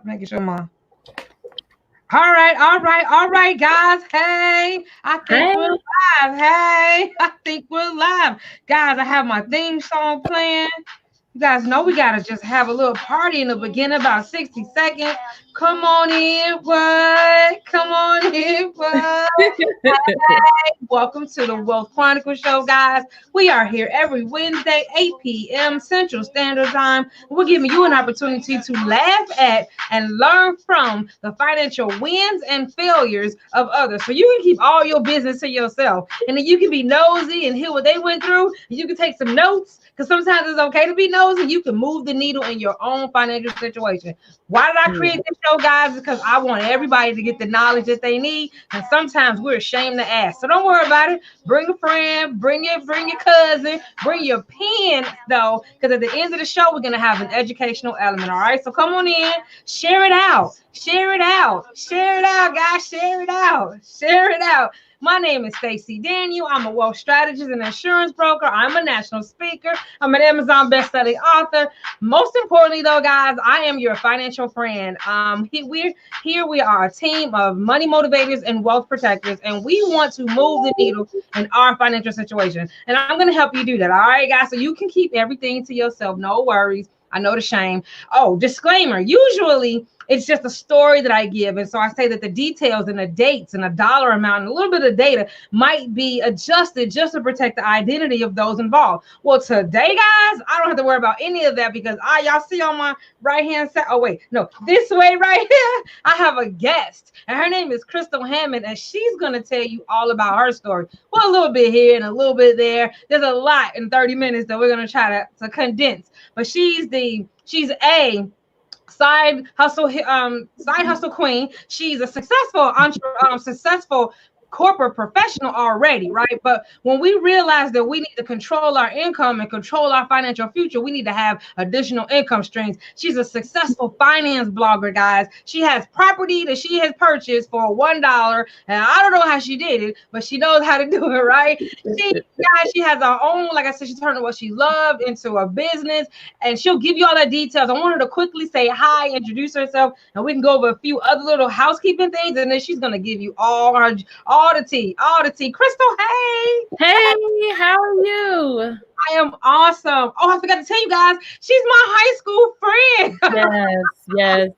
Making sure my. All right, guys. Hey, I think Hey, we're live. Hey, I think we're live, guys. I have my theme song playing. You guys know we gotta just have a little party in the beginning, about 60 seconds. Come on in, what? Come on in, what? Welcome to the Wealth Chronicles Show, guys. We are here every Wednesday, 8 p.m. Central Standard Time. We're giving you an opportunity to laugh at and learn from the financial wins and failures of others. So you can keep all your business to yourself. And then you can be nosy and hear what they went through. You can take some notes because sometimes it's okay to be nosy. You can move the needle in your own financial situation. Why did I create this show, guys? Because I want everybody to get the knowledge that they need. And sometimes we're ashamed to ask. So don't worry about it. Bring a friend, bring your cousin, bring your pen, though, because at the end of the show, we're going to have an educational element. All right. So come on in, share it out. Share it out. Share it out, guys. Share it out. Share it out. My name is Stacey Daniel. I'm a wealth strategist and insurance broker. I'm a national speaker. I'm an Amazon best-selling author. Most importantly, though, guys, I am your financial friend. We are a team of money motivators and wealth protectors, and we want to move the needle in our financial situation. And I'm going to help you do that. All right, guys. So you can keep everything to yourself. No worries. I know the shame. Oh, disclaimer. Usually it's just a story that I give. And so I say that the details and the dates and a dollar amount and a little bit of data might be adjusted just to protect the identity of those involved. Well, today, guys, I don't have to worry about any of that because y'all see on my right hand side. Oh, wait, no, this way right here, I have a guest. And her name is Crystal Hammond, and she's going to tell you all about her story. Well, a little bit here and a little bit there. There's a lot in 30 minutes that we're going to try to condense. But she's a side hustle queen. She's a successful corporate professional already, right? But when we realize that we need to control our income and control our financial future, we need to have additional income streams. She's a successful finance blogger, guys. She has property that she has purchased for $1, and I don't know how she did it, but she knows how to do it, right? She has her own, like I said, she turned what she loved into a business, and she'll give you all the details. I want her to quickly say hi, introduce herself, and we can go over a few other little housekeeping things, and then she's gonna give you all the tea. Crystal, hey. hey, how are you? I am awesome. Oh, I forgot to tell you guys, she's my high school friend.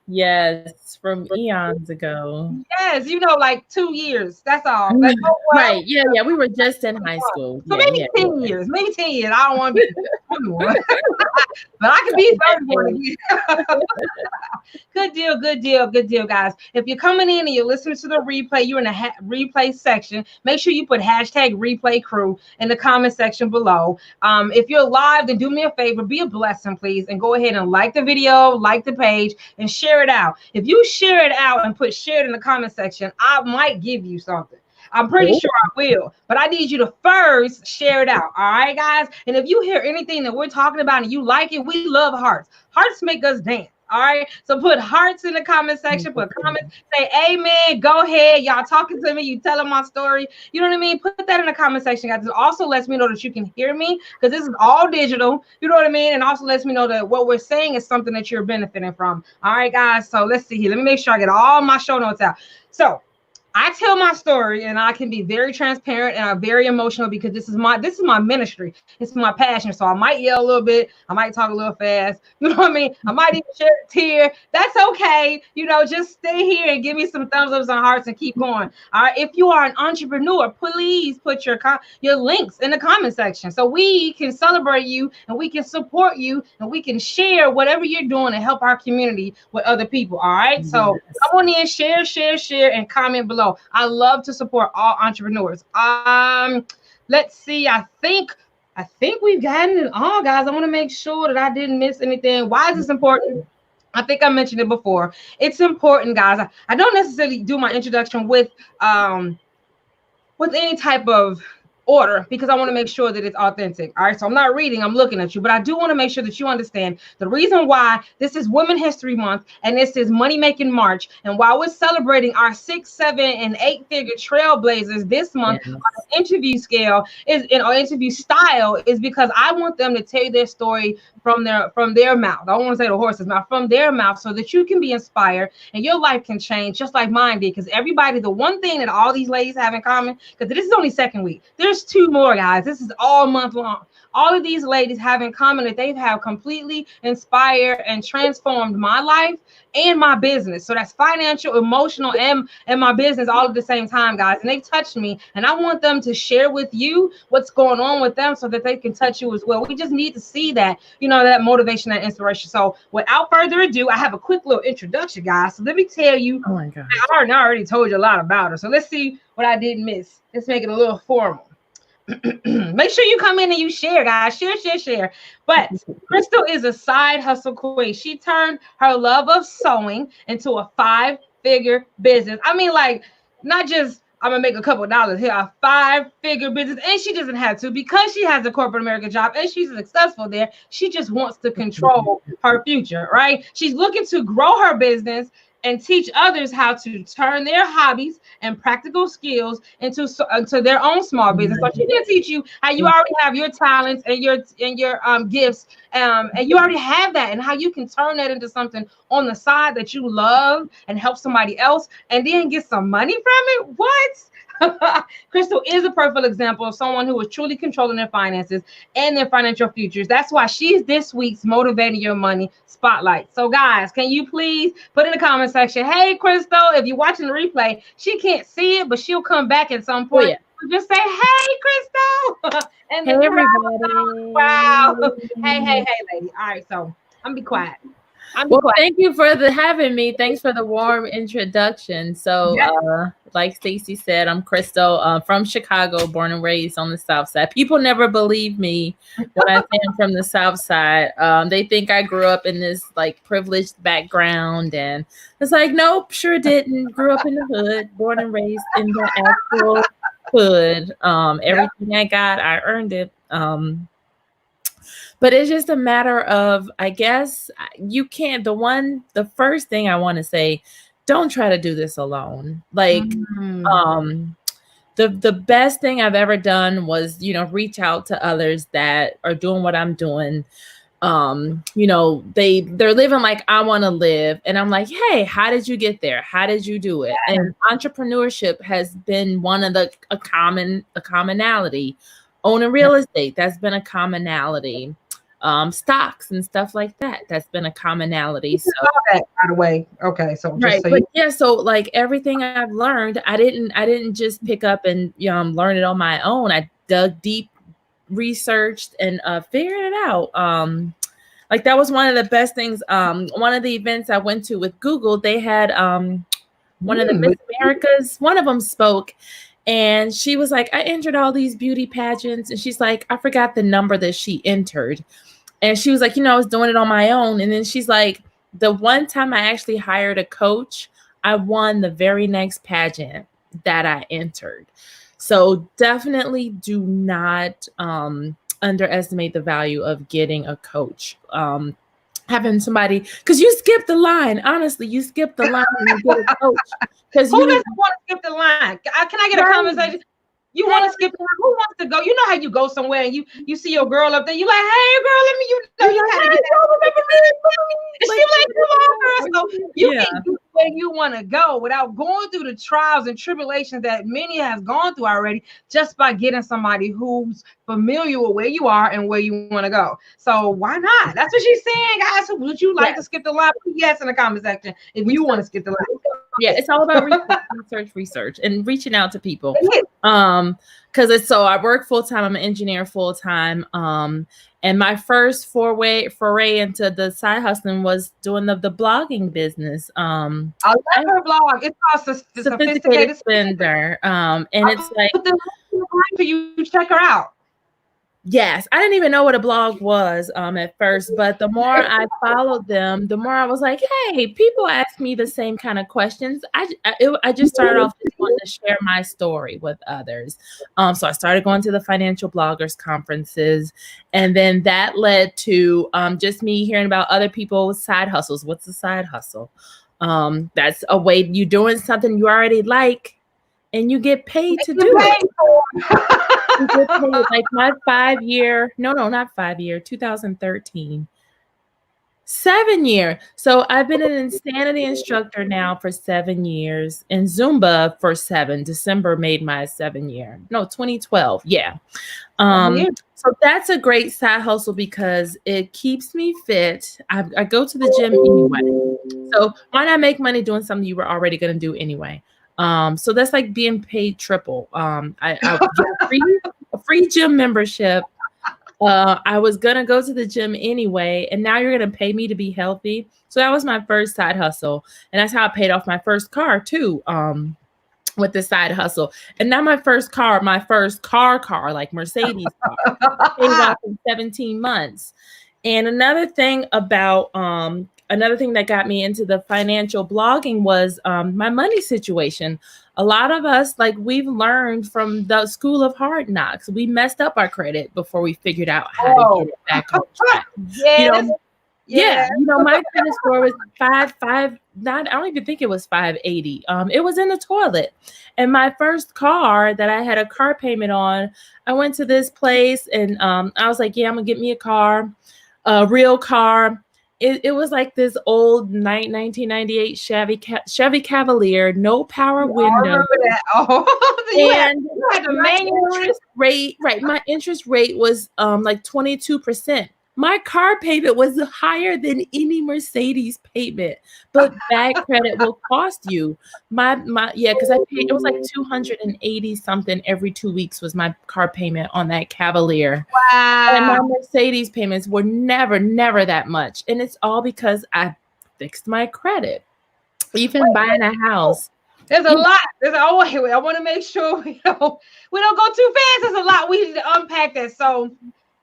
Yes. From eons ago. Yes, like 2 years. That's all. Right. Yeah. We were just in high school. So maybe 10 years. Maybe 10 years. I don't want to be 21. But I can be 31 again. Good deal, guys. If you're coming in and you're listening to the replay, you're in the replay section. Make sure you put hashtag replay crew in the comment section below. If you're live, then do me a favor, be a blessing, please, and go ahead and like the video, like the page, and share it out. If you share it out and put shared in the comment section, I might give you something. I'm pretty sure I will, but I need you to first share it out. All right, guys. And if you hear anything that we're talking about and you like it, we love hearts. Hearts make us dance. All right. So put hearts in the comment section, put comments, say amen. Go ahead. Y'all talking to me. You telling my story. You know what I mean? Put that in the comment section, guys. It also lets me know that you can hear me because this is all digital. You know what I mean? And also lets me know that what we're saying is something that you're benefiting from. All right, guys. So let's see here. Let me make sure I get all my show notes out. So I tell my story and I can be very transparent and I'm very emotional because this is my ministry. It's my passion. So I might yell a little bit. I might talk a little fast. You know what I mean? I might even shed a tear. That's okay. Just stay here and give me some thumbs ups and hearts and keep going. All right. If you are an entrepreneur, please put your links in the comment section so we can celebrate you and we can support you and we can share whatever you're doing to help our community with other people. All right. Yes. So come on in, share, and comment below. I love to support all entrepreneurs. Let's see. I think we've gotten it all, guys. I want to make sure that I didn't miss anything. Why is this important? I think I mentioned it before. It's important, guys. I don't necessarily do my introduction with any type of order because I want to make sure that it's authentic. All right. So I'm not reading, I'm looking at you, but I do want to make sure that you understand the reason why this is Women History Month and this is Money Making March. And while we're celebrating our 6, 7, and 8-figure trailblazers this month, Yes. our interview scale is in our interview style is because I want them to tell their story from their mouth. I don't want to say the horse's mouth, from their mouth, so that you can be inspired and your life can change just like mine did. Because everybody, the one thing that all these ladies have in common, because this is only second week, there's 2 more, guys. This is all month long. All of these ladies have in common that they have completely inspired and transformed my life and my business. So that's financial, emotional, and my business all at the same time, guys. And they've touched me, and I want them to share with you what's going on with them so that they can touch you as well. We just need to see that, that motivation and inspiration. So without further ado, I have a quick little introduction, guys. So let me tell you, Oh my God. I already told you a lot about her. So let's see what I didn't miss. Let's make it a little formal. Make sure you come in and you share, guys. Share. But Crystal is a side hustle queen. She turned her love of sewing into a 5-figure business. I mean, like, not just I'm gonna make a couple dollars here, a 5-figure business. And she doesn't have to, because she has a corporate American job and she's successful there. She just wants to control her future, right? She's looking to grow her business and teach others how to turn their hobbies and practical skills into their own small business. So she's gonna teach you how you already have your talents and your gifts, and you already have that, and how you can turn that into something on the side that you love and help somebody else, and then get some money from it. What? Crystal is a perfect example of someone who is truly controlling their finances and their financial futures. That's why she's this week's Motivating Your Money Spotlight. So guys, can you please put in the comment section, hey Crystal, if you're watching the replay, she can't see it, but she'll come back at some point. Oh, yeah. Just say, hey Crystal. And hey everybody. Wow. Hey lady. All right, so I'm gonna be quiet. Thank you for having me. Thanks for the warm introduction. So, like Stacey said, I'm Crystal, from Chicago, born and raised on the South Side. People never believe me when I say I'm from the South Side. They think I grew up in this like privileged background, and it's like, nope, sure didn't. Grew up in the hood, born and raised in the actual hood. Everything I got, I earned it. But it's just a matter of, I guess you can't, the first thing I want to say, don't try to do this alone. Like, the best thing I've ever done was, reach out to others that are doing what I'm doing. They're living like I want to live. And I'm like, hey, how did you get there? How did you do it? And entrepreneurship has been one of a commonality. Owning real estate, that's been a commonality. Stocks and stuff like that, that's been a commonality. So by the way, okay, so right, but yeah, so like everything I've learned, I didn't just pick up and learn it on my own. I dug deep, researched, and figured it out. Like that was one of the best things. One of the events I went to with Google, they had one of the Miss Americas, one of them spoke. And she was like, I entered all these beauty pageants. And she's like, I forgot the number that she entered. And she was like, I was doing it on my own. And then she's like, the one time I actually hired a coach, I won the very next pageant that I entered. So definitely do not underestimate the value of getting a coach. Having somebody, because you skip the line. Honestly, you skip the line when you get a coach. Who doesn't want to skip the line? Can I get a conversation? You want to skip the line? Who wants to go? You know how you go somewhere and you see your girl up there. You like, hey girl, let me. You gotta get that. And she like, come on, girl. So you can do where you want to go without going through the trials and tribulations that many have gone through already, just by getting somebody who's familiar with where you are and where you want to go. So why not? That's what she's saying, guys. Would you like to skip the line? Put yes in the comment section if you want to skip the line. Yeah, it's all about research, and reaching out to people. Because I work full time. I'm an engineer full time. And my first foray into the side hustling was doing the blogging business. I love her blog. It's called Sophisticated Spender. And it's like, for you check her out. Yes, I didn't even know what a blog was at first, but the more I followed them, the more I was like, hey, people ask me the same kind of questions. I just started off just wanting to share my story with others. So I started going to the financial bloggers conferences, and then that led to just me hearing about other people's side hustles. What's a side hustle? That's a way you doing something you already like, and you get paid to do it. You get paid, like my 5-year, no, not 5-year, 2013, 7-year. So I've been an insanity instructor now for 7 years, and Zumba for 7. December made my 7-year. No, 2012. Yeah. So that's a great side hustle because it keeps me fit. I go to the gym anyway. So why not make money doing something you were already going to do anyway? So that's like being paid triple. I get a free gym membership. I was gonna go to the gym anyway, and now you're gonna pay me to be healthy. So that was my first side hustle, and that's how I paid off my first car too. With the side hustle, and now my first car, like Mercedes car, paid off in 17 months. And another thing that got me into the financial blogging was my money situation. A lot of us, like, we've learned from the school of hard knocks. We messed up our credit before we figured out how to get it back on track. My credit score was 5. Not, I don't even think it was 580. It was in the toilet. And my first car that I had a car payment on, I went to this place and I was like, yeah, I'm gonna get me a car, a real car. It was like this old 1998 Chevy Cavalier, no power window. I remember that. Oh, you had the manual interest rate. Right, my interest rate was like 22%. My car payment was higher than any Mercedes payment, but bad credit will cost you. Because I paid, it was like 280 something every 2 weeks was my car payment on that Cavalier. Wow. And my Mercedes payments were never that much. And it's all because I fixed my credit. Even buying a house. There's a lot. I want to make sure we don't go too fast. There's a lot we need to unpack that. So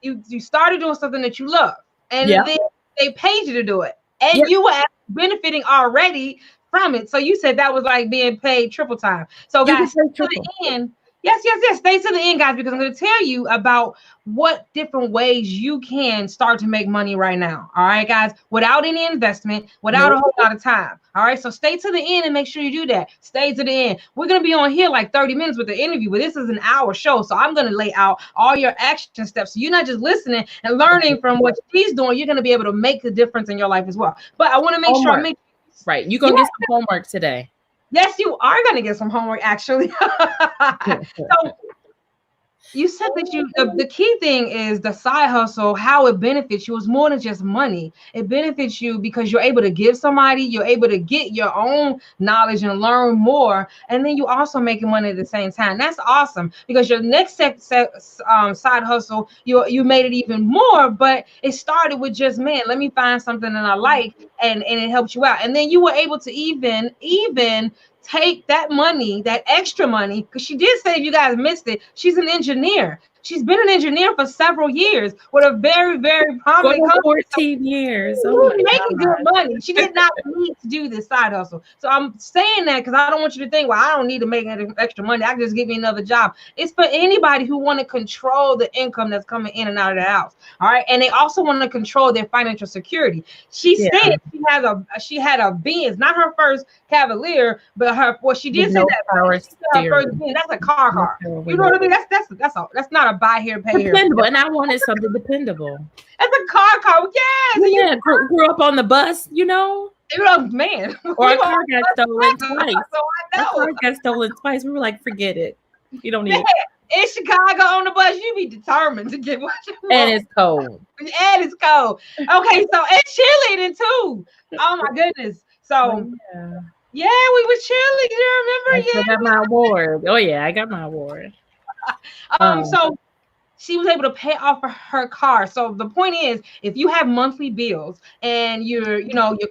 you started doing something that you love, and then they paid you to do it, and you were benefiting already from it. So you said that was like being paid triple time. So guys, to the end. Yes. Stay to the end, guys, because I'm going to tell you about what different ways you can start to make money right now. All right, guys, without any investment, without a whole lot of time. All right, so stay to the end and make sure you do that. Stay to the end. We're going to be on here like 30 minutes with the interview, but this is an hour show. So I'm going to lay out all your action steps. So you're not just listening and learning from what she's doing. You're going to be able to make the difference in your life as well. But I want to make sure I make right. You're going to get some homework today. Yes, you are going to get some homework, actually. So you said that the key thing is the side hustle, how it benefits you is more than just money. It benefits you because you're able to give somebody, you're able to get your own knowledge and learn more. And then you also making money at the same time. That's awesome because your next side hustle, you made it even more, but it started with just, man, let me find something that I like, and it helped you out. And then you were able to even take that money, that extra money, because she did say, if you guys missed it, she's an engineer. She's been an engineer for several years with a very, very prominent company. 14 years. Making good money. She did not need to do this side hustle. So I'm saying that because I don't want you to think, well, I don't need to make extra money. I can just give me another job. It's for anybody who want to control the income that's coming in and out of the house. All right. And they also want to control their financial security. She said she had a Benz, not her first Cavalier, but she did say that her first Benz. That's a car. You know what I mean? That's not a buy here, pay here. Dependable, and I wanted something dependable. That's a car. Yes. Yeah, grew up on the bus, man. Or a car got stolen twice. Our car got stolen twice. We were like, forget it. You don't need it. In Chicago on the bus, you be determined to get what you want. And it's cold. Okay, so and cheerleading too. Oh my goodness. So yeah, we were cheerleading. You remember? I got my award. Oh yeah, I got my award. So she was able to pay off her car. So the point is, if you have monthly bills and you're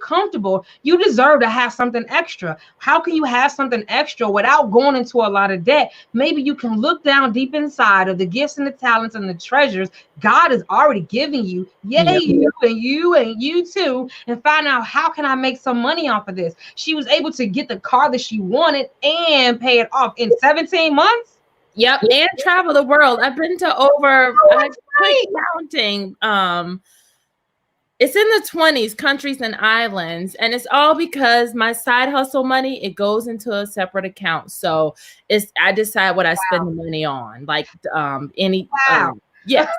comfortable, you deserve to have something extra. How can you have something extra without going into a lot of debt? Maybe you can look down deep inside of the gifts and the talents and the treasures God is already giving you. Yay, Yep. you and you too, and find out, how can I make some money off of this? She was able to get the car that she wanted and pay it off in 17 months. Yep, and travel the world. I've been to over, I quit counting. It's in the 20s countries and islands, and it's all because my side hustle money, it goes into a separate account. So I decide what I spend the money on, like yes,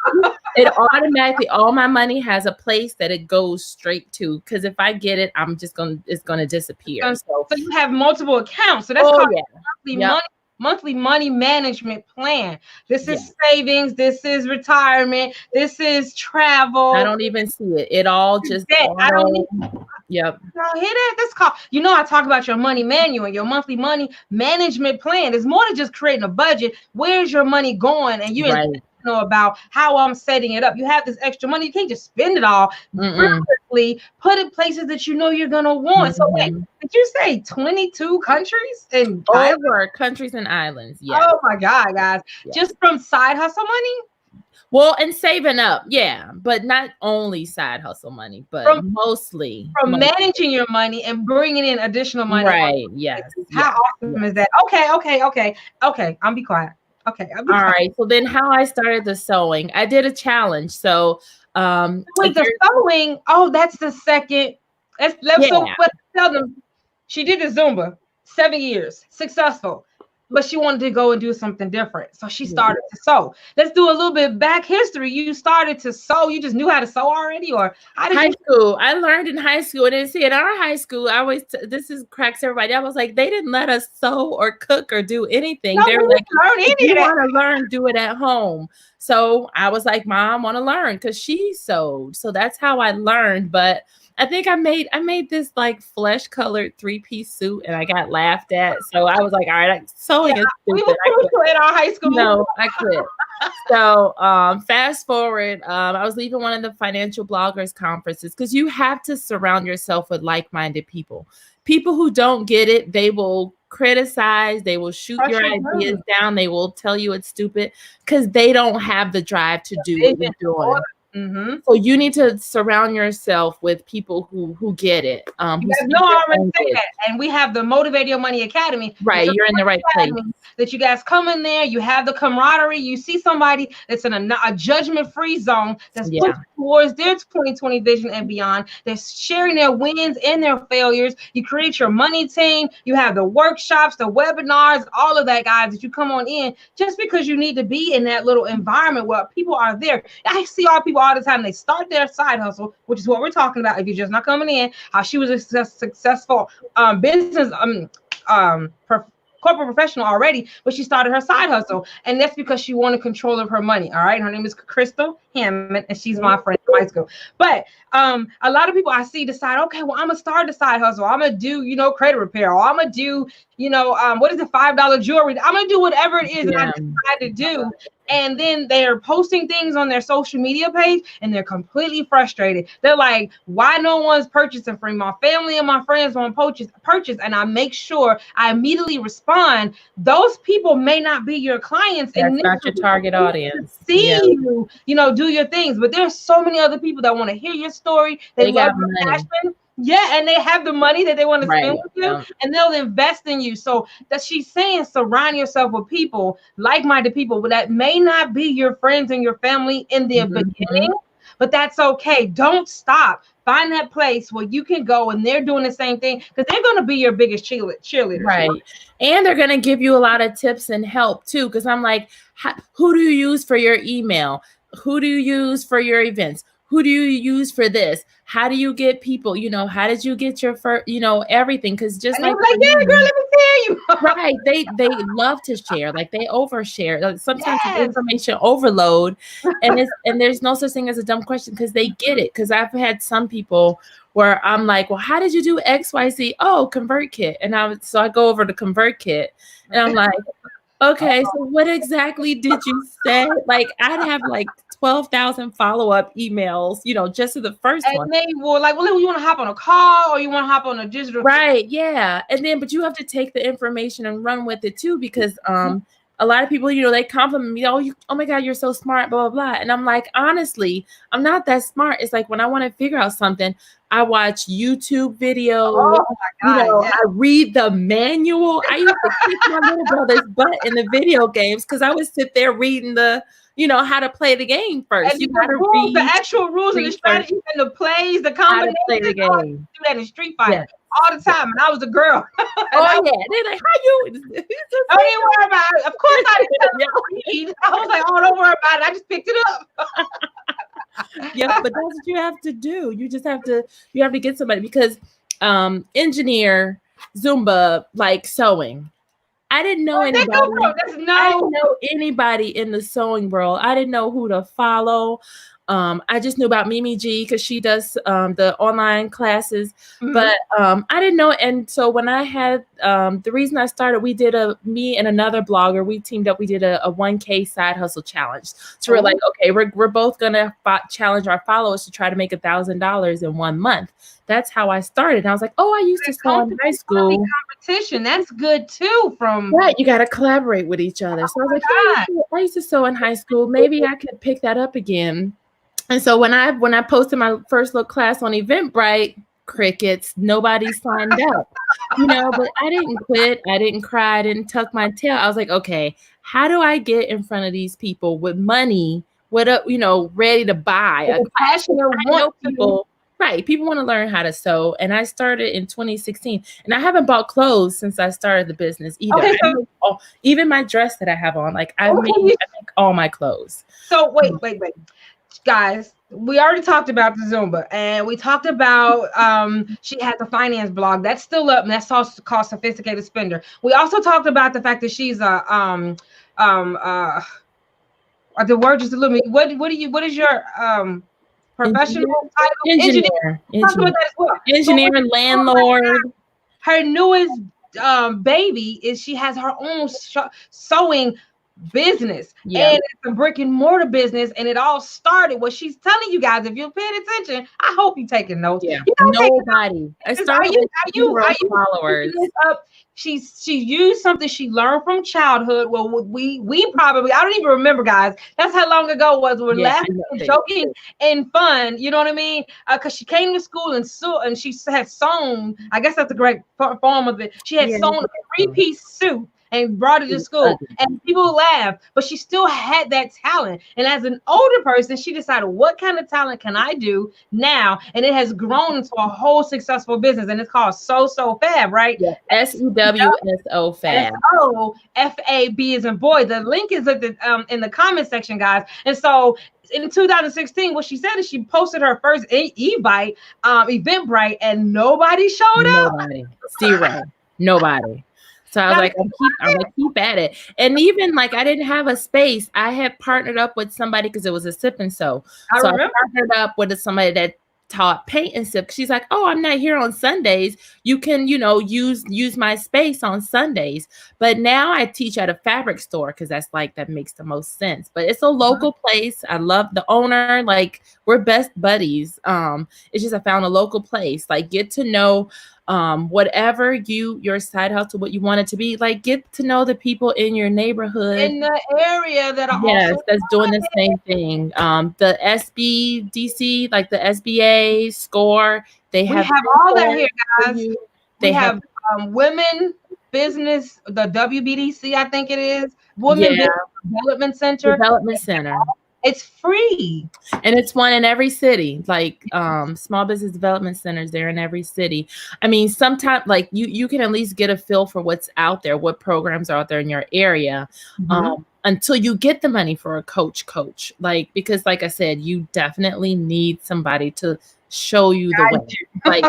it automatically, all my money has a place that it goes straight to, because if I get it, it's gonna disappear. So you have multiple accounts. So that's called monthly money management plan. This is savings, this is retirement, this is travel. I don't even see it. It all just I don't need. Yep. No, hear that? That's called, I talk about your money manual, your monthly money management plan. It's more than just creating a budget. Where's your money going? And you know about how I'm setting it up. You have this extra money. You can't just spend it all. Perfectly put it places that you know you're gonna want. So wait, did you say 22 countries and countries and islands? Yeah. Oh my God, guys. Just from side hustle money? Well, and saving up, but not only side hustle money, but mostly managing your money and bringing in additional money. Right. Yes. How awesome is that? Okay. I'm be quiet. Okay. All right. So then, how I started the sewing, I did a challenge. So, with the sewing, that's the second. Tell them she did the Zumba 7 years, successful. But she wanted to go and do something different. So she started to sew. Let's do a little bit back history. You started to sew. You just knew how to sew already? Or high school. I learned in high school. And see, in our high school, this cracks everybody. I was like, they didn't let us sew or cook or do anything. No, they were like, if you want to learn, do it at home. So I was like, Mom, I want to learn, because she sewed. So that's how I learned. But I think I made this like flesh colored 3-piece suit, and I got laughed at. So I was like, all right, sewing is stupid. We were in our high school. No, I quit. So fast forward, I was leaving one of the financial bloggers conferences, because you have to surround yourself with like-minded people. People who don't get it, they will criticize, they will shoot your ideas down, they will tell you it's stupid, because they don't have the drive to do what you're doing. So you need to surround yourself with people who get it. I already say that, and we have the Motivate Your Money Academy. Right, you're in the right place. That you guys come in there, you have the camaraderie. You see somebody that's in a judgment-free zone, that's pushing towards their 2020 vision and beyond. They're sharing their wins and their failures. You create your money team. You have the workshops, the webinars, all of that, guys. That you come on in just because you need to be in that little environment where people are there. I see all people all the time. They start their side hustle, which is what we're talking about. If you're just not coming in, how she was a successful business corporate professional already, but she started her side hustle, and that's because she wanted control of her money. All right, her name is Crystal Hammond, and she's my friend in high school. But a lot of people I see decide, okay, well, I'm gonna start a side hustle. I'm gonna do, credit repair, or I'm gonna do, what is it, $5 jewelry. I'm gonna do whatever it is that I decide to do. And then they're posting things on their social media page, and they're completely frustrated. They're like, why no one's purchasing for me? My family and my friends want to purchase, and I make sure I immediately respond. Those people may not be your clients. That's not your target audience. See you, do your things. But there's so many other people that want to hear your story. They love your passion. Yeah, and they have the money that they want to spend with you, and they'll invest in you. So that she's saying, surround yourself with people, like-minded people, but that may not be your friends and your family in the beginning, but that's okay. Don't stop. Find that place where you can go and they're doing the same thing, because they're going to be your biggest cheerleader. Right. And they're going to give you a lot of tips and help too. Because I'm like, who do you use for your email? Who do you use for your events? Who do you use for this? How do you get people? How did you get your first, everything? Because just and like yeah, girl, let me tell you. Right. They love to share. Like they overshare. Like sometimes it's information overload, and there's no such thing as a dumb question, because they get it. Because I've had some people where I'm like, well, how did you do XYZ? Oh, ConvertKit. And so I go over to ConvertKit, and I'm like, Okay, so what exactly did you say? Like, I'd have like 12,000 follow-up emails, just to the first And one. they were like, well, you want to hop on a call or you want to hop on a digital? Right, yeah. And then, but you have to take the information and run with it too, because a lot of people, they compliment me, oh my God, you're so smart, blah, blah, blah. And I'm like, honestly, I'm not that smart. It's like when I want to figure out something, I watch YouTube videos, Oh my God, yes. I read the manual. I used to kick my little brother's butt in the video games because I would sit there reading how to play the game first. And You the got to rules, the read, actual rules and the research strategies and the plays, the how to combinations. play the I game. do that in Street Fighter Yeah. all the time. And I was a girl. Oh, yeah. They're like, how you? Don't even worry about it. Of course I didn't tell them to read. I was like, oh, don't worry about it. I just picked it up. Yeah, but that's what you have to do. You just have to get somebody, because engineer, Zumba, like sewing. I didn't know anybody. I didn't know anybody in the sewing world. I didn't know who to follow. I just knew about Mimi G because she does the online classes, but I didn't know. And so when I had the reason I started, me and another blogger, we teamed up. We did a 1K side hustle challenge. So we're like, okay, we're both gonna challenge our followers to try to make $1,000 in 1 month. That's how I started. And I was like, oh, I used to sew in high school. Competition, that's good too. Right, you got to collaborate with each other. So I was like, hey, I used to sew in high school. Maybe I could pick that up again. And so when I posted my first little class on Eventbrite, crickets, nobody signed up, but I didn't quit. I didn't cry. I didn't tuck my tail. I was like, okay, how do I get in front of these people with money, ready to buy? People. Right. People want to learn how to sew. And I started in 2016. And I haven't bought clothes since I started the business either. Okay, so, even my dress that I have on, like I make all my clothes. So wait. Guys, we already talked about the Zumba, and we talked about she has a finance blog that's still up, and that's also called Sophisticated Spender. We also talked about the fact that she's the word just a little bit. What is your professional title? Engineer. Engineer and landlord. Her newest baby is she has her own sewing business, and it's a brick and mortar business, and it all started what she's telling you guys. If you're paying attention, I hope you're taking notes. Nobody. I started with followers. She used something she learned from childhood. Well, we probably, I don't even remember, guys. That's how long ago it was. We're laughing, joking, and fun. You know what I mean? Because she came to school and she had sewn. I guess that's a great form of it. She had sewn a 3-piece suit and brought it to school, and people laughed, but she still had that talent. And as an older person, she decided, what kind of talent can I do now? And it has grown into a whole successful business, and it's called So Fab, right? Yeah. SEWSO Fab. SOFAB as in boy. The link is at in the comment section, guys. And so in 2016, what she said is she posted her first Eventbrite, and nobody showed up. Zero. Nobody. So I was like, I'm gonna keep at it. And even like I didn't have a space. I had partnered up with somebody because it was a sip and sew. I partnered up with somebody that taught paint and sip. She's like, oh, I'm not here on Sundays. You can, use my space on Sundays. But now I teach at a fabric store because that makes the most sense. But it's a local place. I love the owner. Like we're best buddies. It's just I found a local place. Like get to know whatever your side hustle, what you want it to be, like get to know the people in your neighborhood, in the area that are that's doing the same thing. The SBDC, like the SBA SCORE, we have all that here, guys. We have women business, the WBDC, I think it is, Women Business Development Center. It's free. And it's one in every city, like small business development centers. They're in every city. I mean, sometimes like you can at least get a feel for what's out there, what programs are out there in your area, until you get the money for a coach. Like, because like I said, you definitely need somebody to show you the way. Like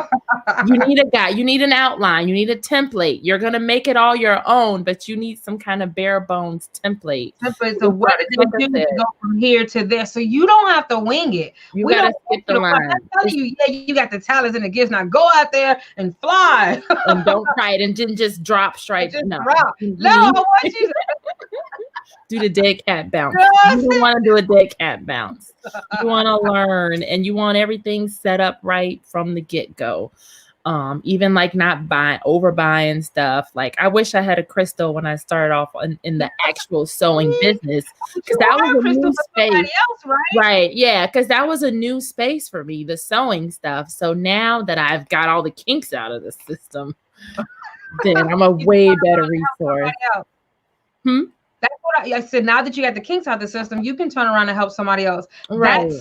you need a guy, you need an outline, you need a template. You're gonna make it all your own, but you need some kind of bare bones template. So what you go from here to there, so you don't have to wing it. You gotta skip the line. I'm telling you, you got the talents and the gifts. Now go out there and fly. And don't try it and just drop straight. No, I want you to do the dead cat bounce. Yes. You don't want to do a dead cat bounce. You want to learn, and you want everything set up right from the get-go. Even like not overbuying stuff. Like I wish I had a crystal when I started off in the actual sewing business, because that was a new space. Else, right? Yeah, because that was a new space for me, the sewing stuff. So now that I've got all the kinks out of the system, then I'm a way better resource. That's what I said. Now that you got the kinks out of the system, you can turn around and help somebody else. Right.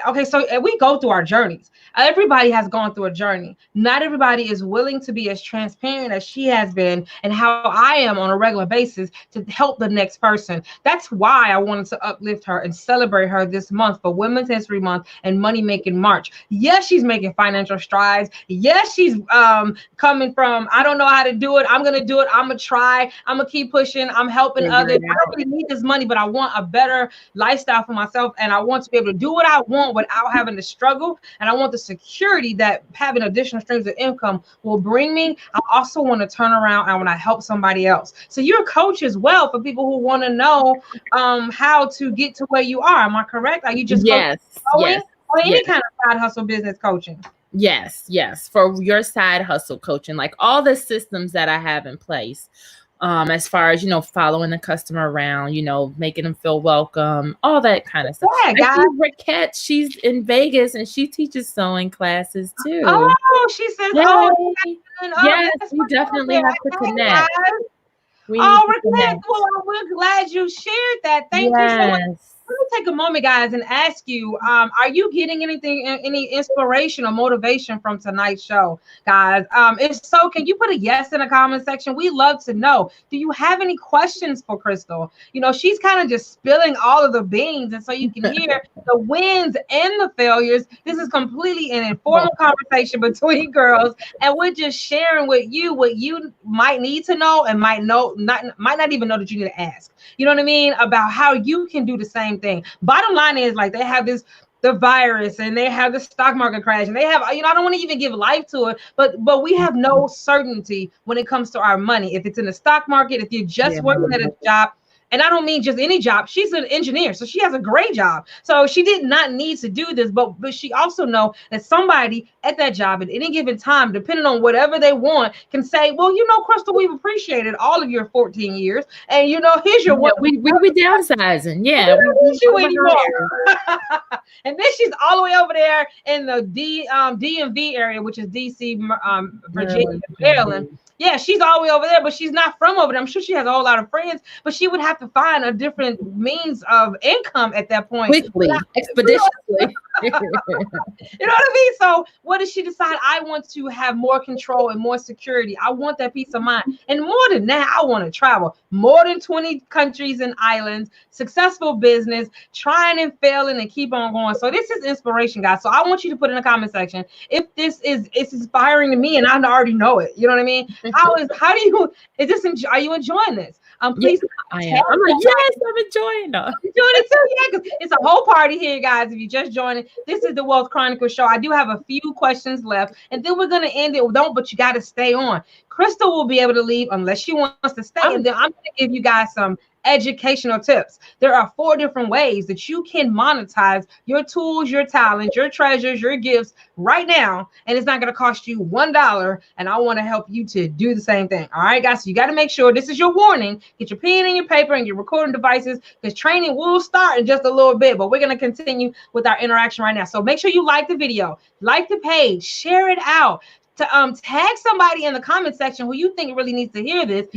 Okay, so we go through our journeys. Everybody has gone through a journey. Not everybody is willing to be as transparent as she has been and how I am on a regular basis to help the next person. That's why I wanted to uplift her and celebrate her this month for Women's History Month and Money Making March. Yes, she's making financial strides. Yes, she's coming from, I don't know how to do it. I'm going to do it. I'm going to try. I'm going to keep pushing. I'm helping others. I don't really need this money, but I want a better lifestyle for myself, and I want to be able to do what I want without having to struggle, and I want the security that having additional streams of income will bring me. I also want to turn around and want to help somebody else. So you're a coach as well for people who want to know how to get to where you are. Am I correct? Are you just yes or any kind of side hustle business coaching? Yes, for your side hustle coaching, like all the systems that I have in place. As far as, following the customer around, making them feel welcome, all that kind of stuff. Yeah, guys. Raquette, she's in Vegas and she teaches sewing classes too. Oh, she says, yes, we definitely have to connect. Raquette, well, we're glad you shared that. Thank you so much. Let me take a moment, guys, and ask you, are you getting any inspiration or motivation from tonight's show, guys? If so, can you put a yes in the comment section? We love to know. Do you have any questions for Crystal? She's kind of just spilling all of the beans, and so you can hear the wins and the failures. This is completely an informal conversation between girls, and we're just sharing with you what you might need to know and might not even know that you need to ask. You know what I mean? About how you can do the same thing. Bottom line is, like, they have the virus and they have the stock market crash and they have, I don't want to even give life to it, but we have no certainty when it comes to our money. If it's in the stock market, if you're just working at a job, and I don't mean just any job. She's an engineer, so she has a great job. So she did not need to do this, but she also know that somebody at that job at any given time, depending on whatever they want, can say, well, Crystal, we've appreciated all of your 14 years, and here's your we downsizing. Yeah, we don't need you anymore. And then she's all the way over there in the DMV area, which is DC, Virginia, Maryland. Yeah, she's all the way over there, but she's not from over there. I'm sure she has a whole lot of friends, but she would have to find a different means of income at that point. Quickly, expeditiously. You know what I mean? So what does she decide? I want to have more control and more security. I want that peace of mind. And more than that, I want to travel more than 20 countries and islands, successful business, trying and failing and keep on going. So this is inspiration, guys. So I want you to put in the comment section if this is inspiring to me, and I already know it. You know what I mean? Are you enjoying this? Please. Yes, I am. I'm like, yes, I'm enjoying it. I'm enjoying it too, yeah, because it's a whole party here, guys. If you just joined, this is the Wealth Chronicles Show. I do have a few questions left, and then we're gonna end it. But you got to stay on. Crystal will be able to leave unless she wants to stay, and then I'm gonna give you guys some educational tips. There are 4 different ways that you can monetize your tools, your talents, your treasures, your gifts right now, and it's not going to cost you $1. And I want to help you to do the same thing. All right, guys. So you got to make sure, this is your warning. Get your pen and your paper and your recording devices, because training will start in just a little bit. But we're going to continue with our interaction right now. So make sure you like the video, like the page, share it out. To tag somebody in the comment section who you think really needs to hear this.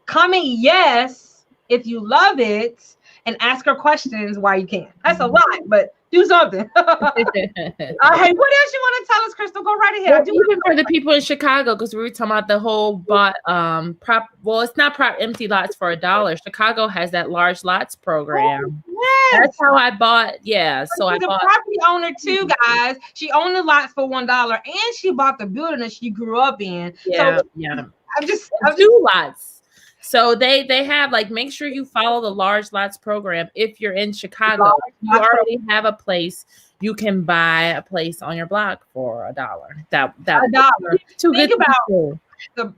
Comment yes if you love it, and ask her questions while you can. That's a lot, but do something. Hey, what else you want to tell us, Crystal? Go right ahead. Even for the people in Chicago, because we were talking about the whole it's not prop empty lots for $1. Chicago has that large lots program. Oh, yes. That's how I bought. Yeah. So I bought. Property owner too, guys. She owned the lots for $1, and she bought the building that she grew up in. Yeah. So yeah. I'm just 2 lots. So they have, like, make sure you follow the large lots program. If you're in Chicago, you already have a place, you can buy a place on your block for $1. That $1. Think about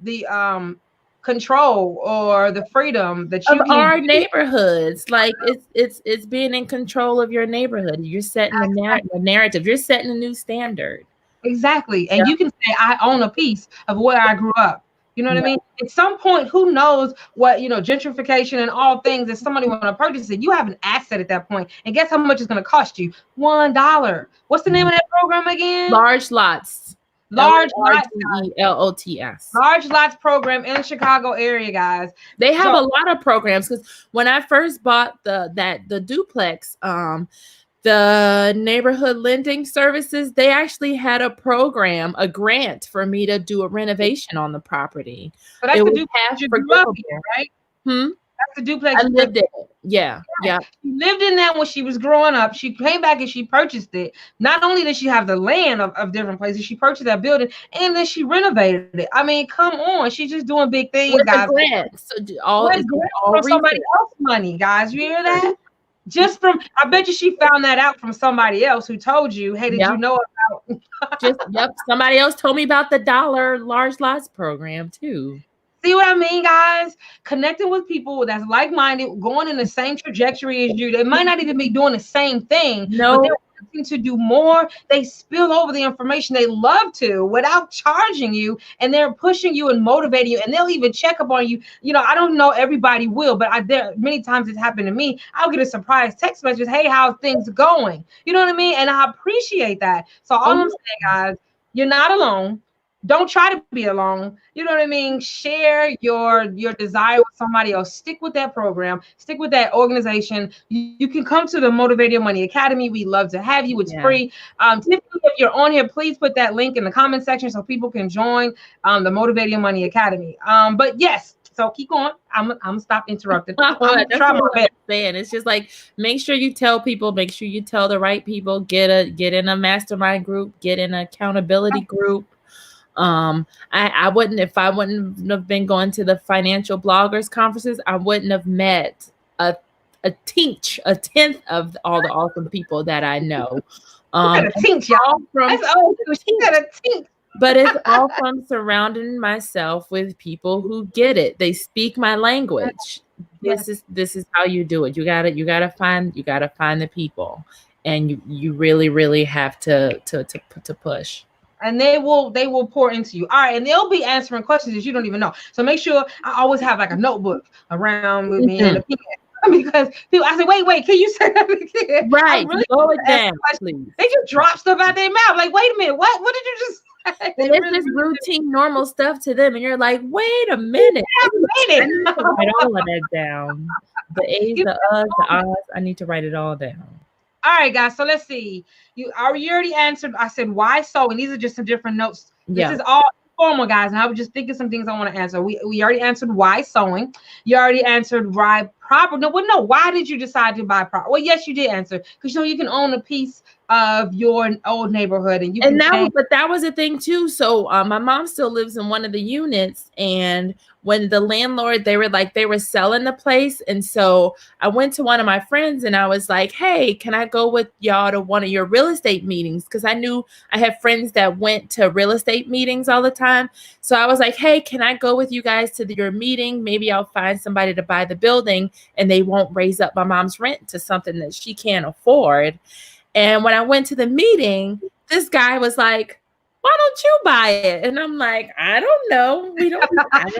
the control or the freedom that of you can our neighborhoods. Like it's being in control of your neighborhood. You're setting the narrative. You're setting a new standard. exactly. And Yeah. you can say, I own a piece of where I grew up. You know what I Yeah. mean? At some point, who knows what, gentrification and all things, if somebody want to purchase it, you have an asset at that point. And guess how much it's going to cost you? $1. What's the name of that program again? Large lots. Large lots. LOTS. Large lots program in the Chicago area, guys. They have a lot of programs, because when I first bought the duplex, the neighborhood lending services, they actually had a program, a grant for me to do a renovation on the property. So that's the duplex you grew up in, right? That's the duplex. I lived in it. Yeah. She lived in that when she was growing up. She came back and she purchased it. Not only did she have the land of different places, she purchased that building and then she renovated it. I mean, come on. She's just doing big things, with guys. So all from somebody else's money, guys. You hear that? Just from, I bet you she found that out from somebody else who told you, hey, did you know about? Somebody else told me about the dollar large lots program too. See what I mean, guys? Connecting with people that's like-minded, going in the same trajectory as you. They might not even be doing the same thing. No. But they're wanting to do more. They spill over the information they love to without charging you, and they're pushing you and motivating you, and they'll even check up on you. I don't know everybody will, but there many times it's happened to me. I'll get a surprise text message, hey, how's things going? You know what I mean? And I appreciate that. So all I'm saying, guys, you're not alone. Don't try to be alone. You know what I mean? Share your desire with somebody else. Stick with that program. Stick with that organization. You can come to the Motivate Your Money Academy. We love to have you. It's free. Typically, if you're on here, please put that link in the comment section so people can join the Motivate Your Money Academy. But yes, so keep going. I'm gonna stop interrupting. I'm try my best. It's just like, make sure you tell people. Make sure you tell the right people. Get in a mastermind group. Get in an accountability group. I wouldn't, if I wouldn't have been going to the financial bloggers conferences, I wouldn't have met a tenth of all the awesome people that I know. But it's all from surrounding myself with people who get it. They speak my language. This is how you do it. You gotta find the people, and you really have to push. And they will pour into you. All right. And they'll be answering questions that you don't even know. So make sure I always have like a notebook around with me and a pen. Because people, I say, wait, can you say that again? Right. Really slow it down, please. They just drop stuff out their mouth. Like, wait a minute, what did you just say? It's just routine, normal stuff to them. And you're like, wait a minute. I need to write all of that down. The A's, the U's, the R's, I need to write it all down. All right, guys. So let's see. You already answered. I said, why so? And these are just some different notes. This is all formal, guys. And I was just thinking some things I want to answer. We already answered why sewing. You already answered why property. No. Why did you decide to buy property? Well, yes, you did answer, because you can own a piece of your old neighborhood, and that was a thing too. So my mom still lives in one of the units, and when the landlord, they were selling the place, and so I went to one of my friends and I was like, hey, can I go with y'all to one of your real estate meetings? Because I knew I had friends that went to real estate meetings all the time. So I was like, hey, can I go with you guys to your meeting? Maybe I'll find somebody to buy the building and they won't raise up my mom's rent to something that she can't afford. And when I went to the meeting, this guy was like, why don't you buy it? And I'm like, I don't know.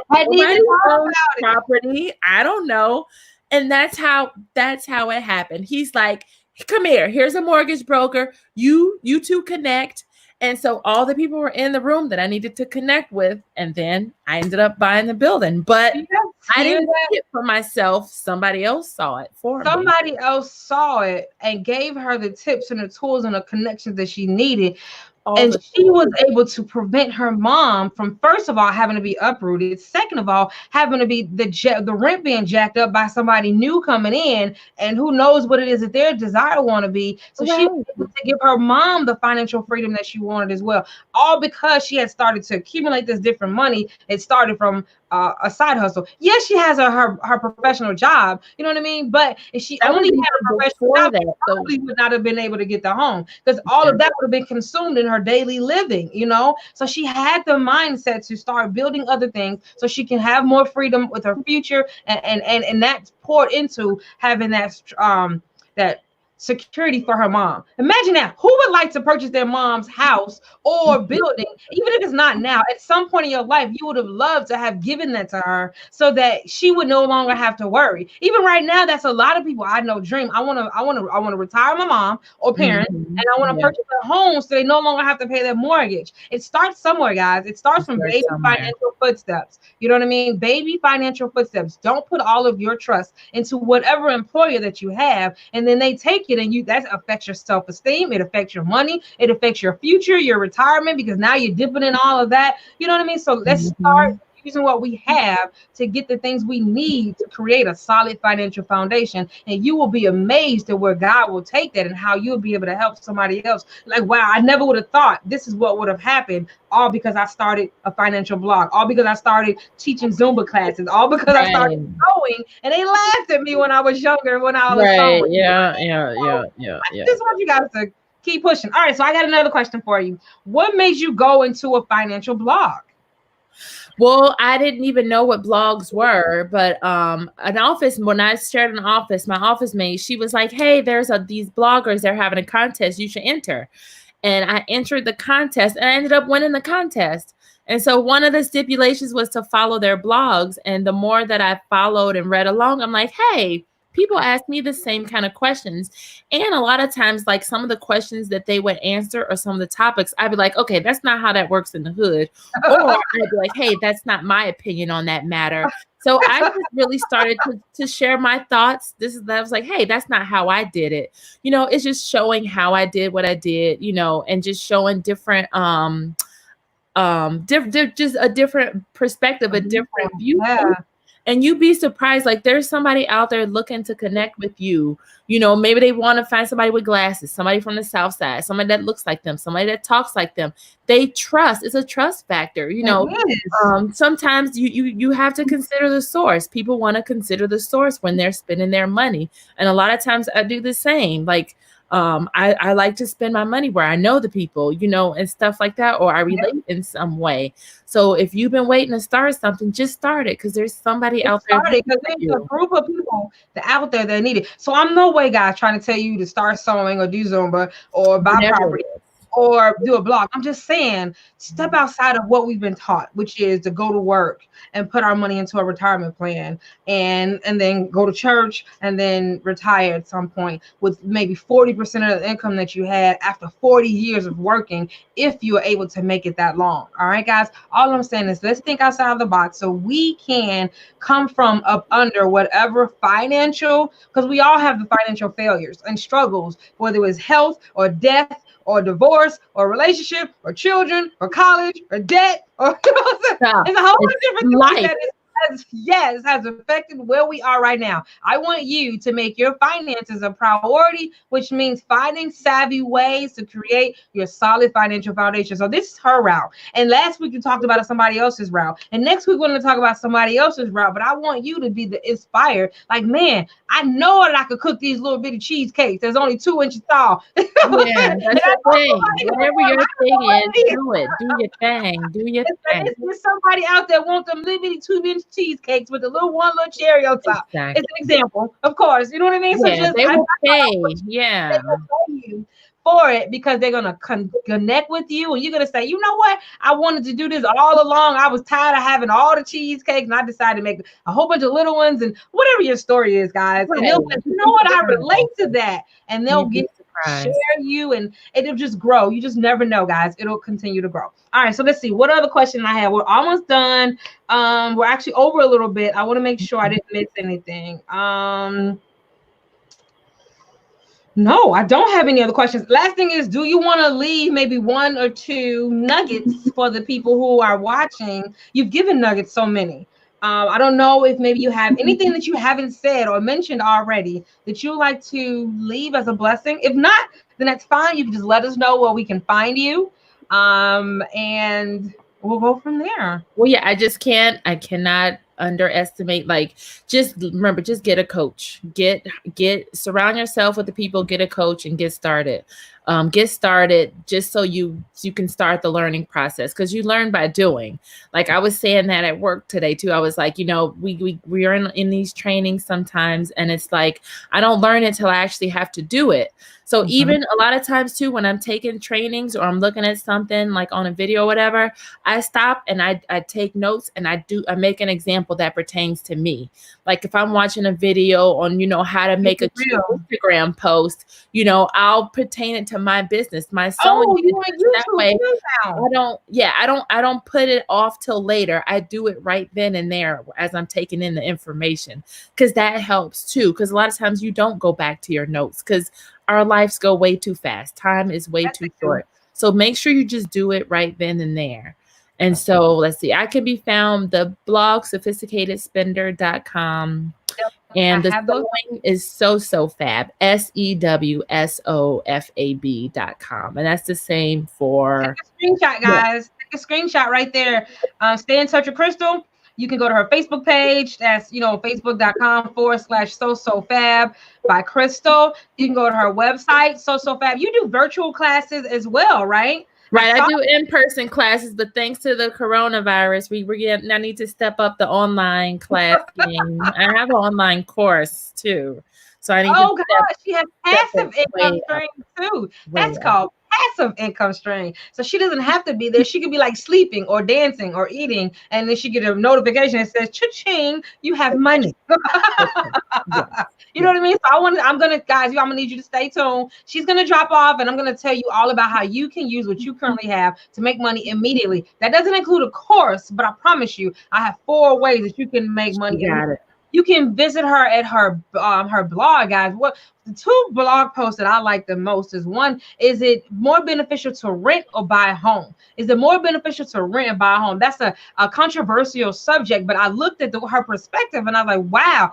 I don't know property. I don't know. And that's how it happened. He's like, come here. Here's a mortgage broker. You two connect. And so all the people were in the room that I needed to connect with. And then I ended up buying the building. But I didn't see it for myself. Somebody else saw it for me. Somebody else saw it and gave her the tips and the tools and the connections that she needed. And she was able to prevent her mom from, first of all, having to be uprooted. Second of all, having to be the rent being jacked up by somebody new coming in, and who knows what it is that their desire want to be. So she was able to give her mom the financial freedom that she wanted as well. All because she had started to accumulate this different money. It started from a side hustle. Yes, she has her professional job. You know what I mean? But if she That was only had even a professional before job, she that. So probably would not have been able to get the home because all yeah. of that would have been consumed in her daily living. You know, so she had the mindset to start building other things so she can have more freedom with her future, and that's poured into having that security for her mom. Imagine that. Who would like to purchase their mom's house or building, even if it's not now? At some point in your life, you would have loved to have given that to her so that she would no longer have to worry. Even right now, that's a lot of people I know dream. I want to retire my mom or parent, and I want to Yeah. purchase a home so they no longer have to pay their mortgage. It starts somewhere, guys. It starts from baby Somewhere. financial footsteps. You know what I mean? Baby financial footsteps. Don't put all of your trust into whatever employer that you have, and then they take it, and that affects your self-esteem. It affects your money. It affects your future, your retirement, because now you're dipping in all of that. You know what I mean? So let's start using what we have to get the things we need to create a solid financial foundation, and you will be amazed at where God will take that and how you'll be able to help somebody else. Like, wow, I never would have thought this is what would have happened, all because I started a financial blog, all because I started teaching Zumba classes, all because I started growing, and they laughed at me when I was younger, when I was sewing. Yeah. I just want you guys to keep pushing. All right, so I got another question for you. What made you go into a financial blog? Well, I didn't even know what blogs were, but an office, when I shared an office, my office mate, she was like, hey, there's these bloggers, they're having a contest, you should enter. And I entered the contest and I ended up winning the contest. And so one of the stipulations was to follow their blogs. And the more that I followed and read along, I'm like, hey, people ask me the same kind of questions. And a lot of times, like some of the questions that they would answer or some of the topics, I'd be like, okay, that's not how that works in the hood. Or I'd be like, hey, that's not my opinion on that matter. So I just really started to share my thoughts. I was like, hey, that's not how I did it. You know, it's just showing how I did what I did, you know, and just showing different just a different perspective, a different view. Yeah. And you'd be surprised, like there's somebody out there looking to connect with you. You know, maybe they want to find somebody with glasses, somebody from the South Side, somebody that looks like them, somebody that talks like them. They trust. It's a trust factor. You know, sometimes you have to consider the source. People want to consider the source when they're spending their money. And a lot of times I do the same. Like, I like to spend my money where I know the people, you know, and stuff like that, or I relate in some way. So if you've been waiting to start something, just start it, because there's somebody out there. Because there's a group of people that out there that need it. So I'm no way, guys, trying to tell you to start sewing or do Zumba or buy property or do a blog. I'm just saying, step outside of what we've been taught, which is to go to work and put our money into a retirement plan and then go to church and then retire at some point with maybe 40% of the income that you had after 40 years of working, if you are able to make it that long. All right, guys, all I'm saying is let's think outside of the box so we can come from up under whatever financial, because we all have the financial failures and struggles, whether it was health or death or divorce or relationship or children or college or debt or it's a whole bunch of different things that has affected where we are right now. I want you to make your finances a priority, which means finding savvy ways to create your solid financial foundation. So this is her route. And last week we talked about somebody else's route. And next week we're going to talk about somebody else's route. But I want you to be the inspired. Like, man, I know that I could cook these little bitty cheesecakes that's only 2 inches tall. Yeah, that's the thing. Whatever your thing is, do it. Do your thing. Do your thing. There's somebody out there want them little bitty 2-inch cheesecakes with a little cherry on top. Exactly. It's an example, of course. You know what I mean? Yeah, so they will pay. Yeah. They will pay you for it because they're going to connect with you, and you're going to say, you know what? I wanted to do this all along. I was tired of having all the cheesecakes, and I decided to make a whole bunch of little ones, and whatever your story is, guys. Right. And they'll say, you know what? I relate to that. And they'll get share you, and it'll just grow. You just never know, guys. It'll continue to grow. All right, so let's see what other question I have. We're almost done. We're actually over a little bit. I want to make sure I didn't miss anything. No, I don't have any other questions. Last thing is, do you want to leave maybe 1 or 2 nuggets for the people who are watching? You've given nuggets so many. I don't know if maybe you have anything that you haven't said or mentioned already that you'd like to leave as a blessing. If not, then that's fine. You can just let us know where we can find you. And we'll go from there. Well, yeah, I cannot underestimate, like, just remember, just get a coach. Surround yourself with the people, get a coach and get started. Get started just so you can start the learning process, because you learn by doing. Like I was saying that at work today too. I was like, we are in these trainings sometimes, and it's like I don't learn it until I actually have to do it. So even a lot of times too, when I'm taking trainings or I'm looking at something like on a video or whatever, I stop and I take notes, and I make an example that pertains to me. Like if I'm watching a video on, how to make a cute Instagram post, I'll pertain it to my business, my sewing business. That way, I don't put it off till later. I do it right then and there as I'm taking in the information, because that helps too. Because a lot of times you don't go back to your notes, because our lives go way too fast. Time is way too short. So make sure you just do it right then and there. And so let's see, I can be found the blog sophisticatedspender.com. And the sewing is so fab, SEWSOFAB.com. And that's the same for. Take a screenshot, guys. Take a screenshot right there. Stay in touch with Crystal. You can go to her Facebook page. That's, facebook.com/SoSoFab by Crystal. You can go to her website, SoSoFab. You do virtual classes as well, right? Right. I do in-person classes, but thanks to the coronavirus, I need to step up the online class game. I have an online course too. So I need she has passive income stream too. That's called passive income stream. So she doesn't have to be there. She could be like sleeping or dancing or eating, and then she get a notification that says, "Cha-ching, you have money." You know what I mean? So I'm gonna need you to stay tuned. She's gonna drop off, and I'm gonna tell you all about how you can use what you currently have to make money immediately. That doesn't include a course, but I promise you, I have 4 ways that you can make money. You can visit her at her blog, guys. What the 2 blog posts that I like the most is, one, is it more beneficial to rent or buy a home? Is it more beneficial to rent and buy a home? That's a controversial subject, but I looked at her perspective and I was like, wow,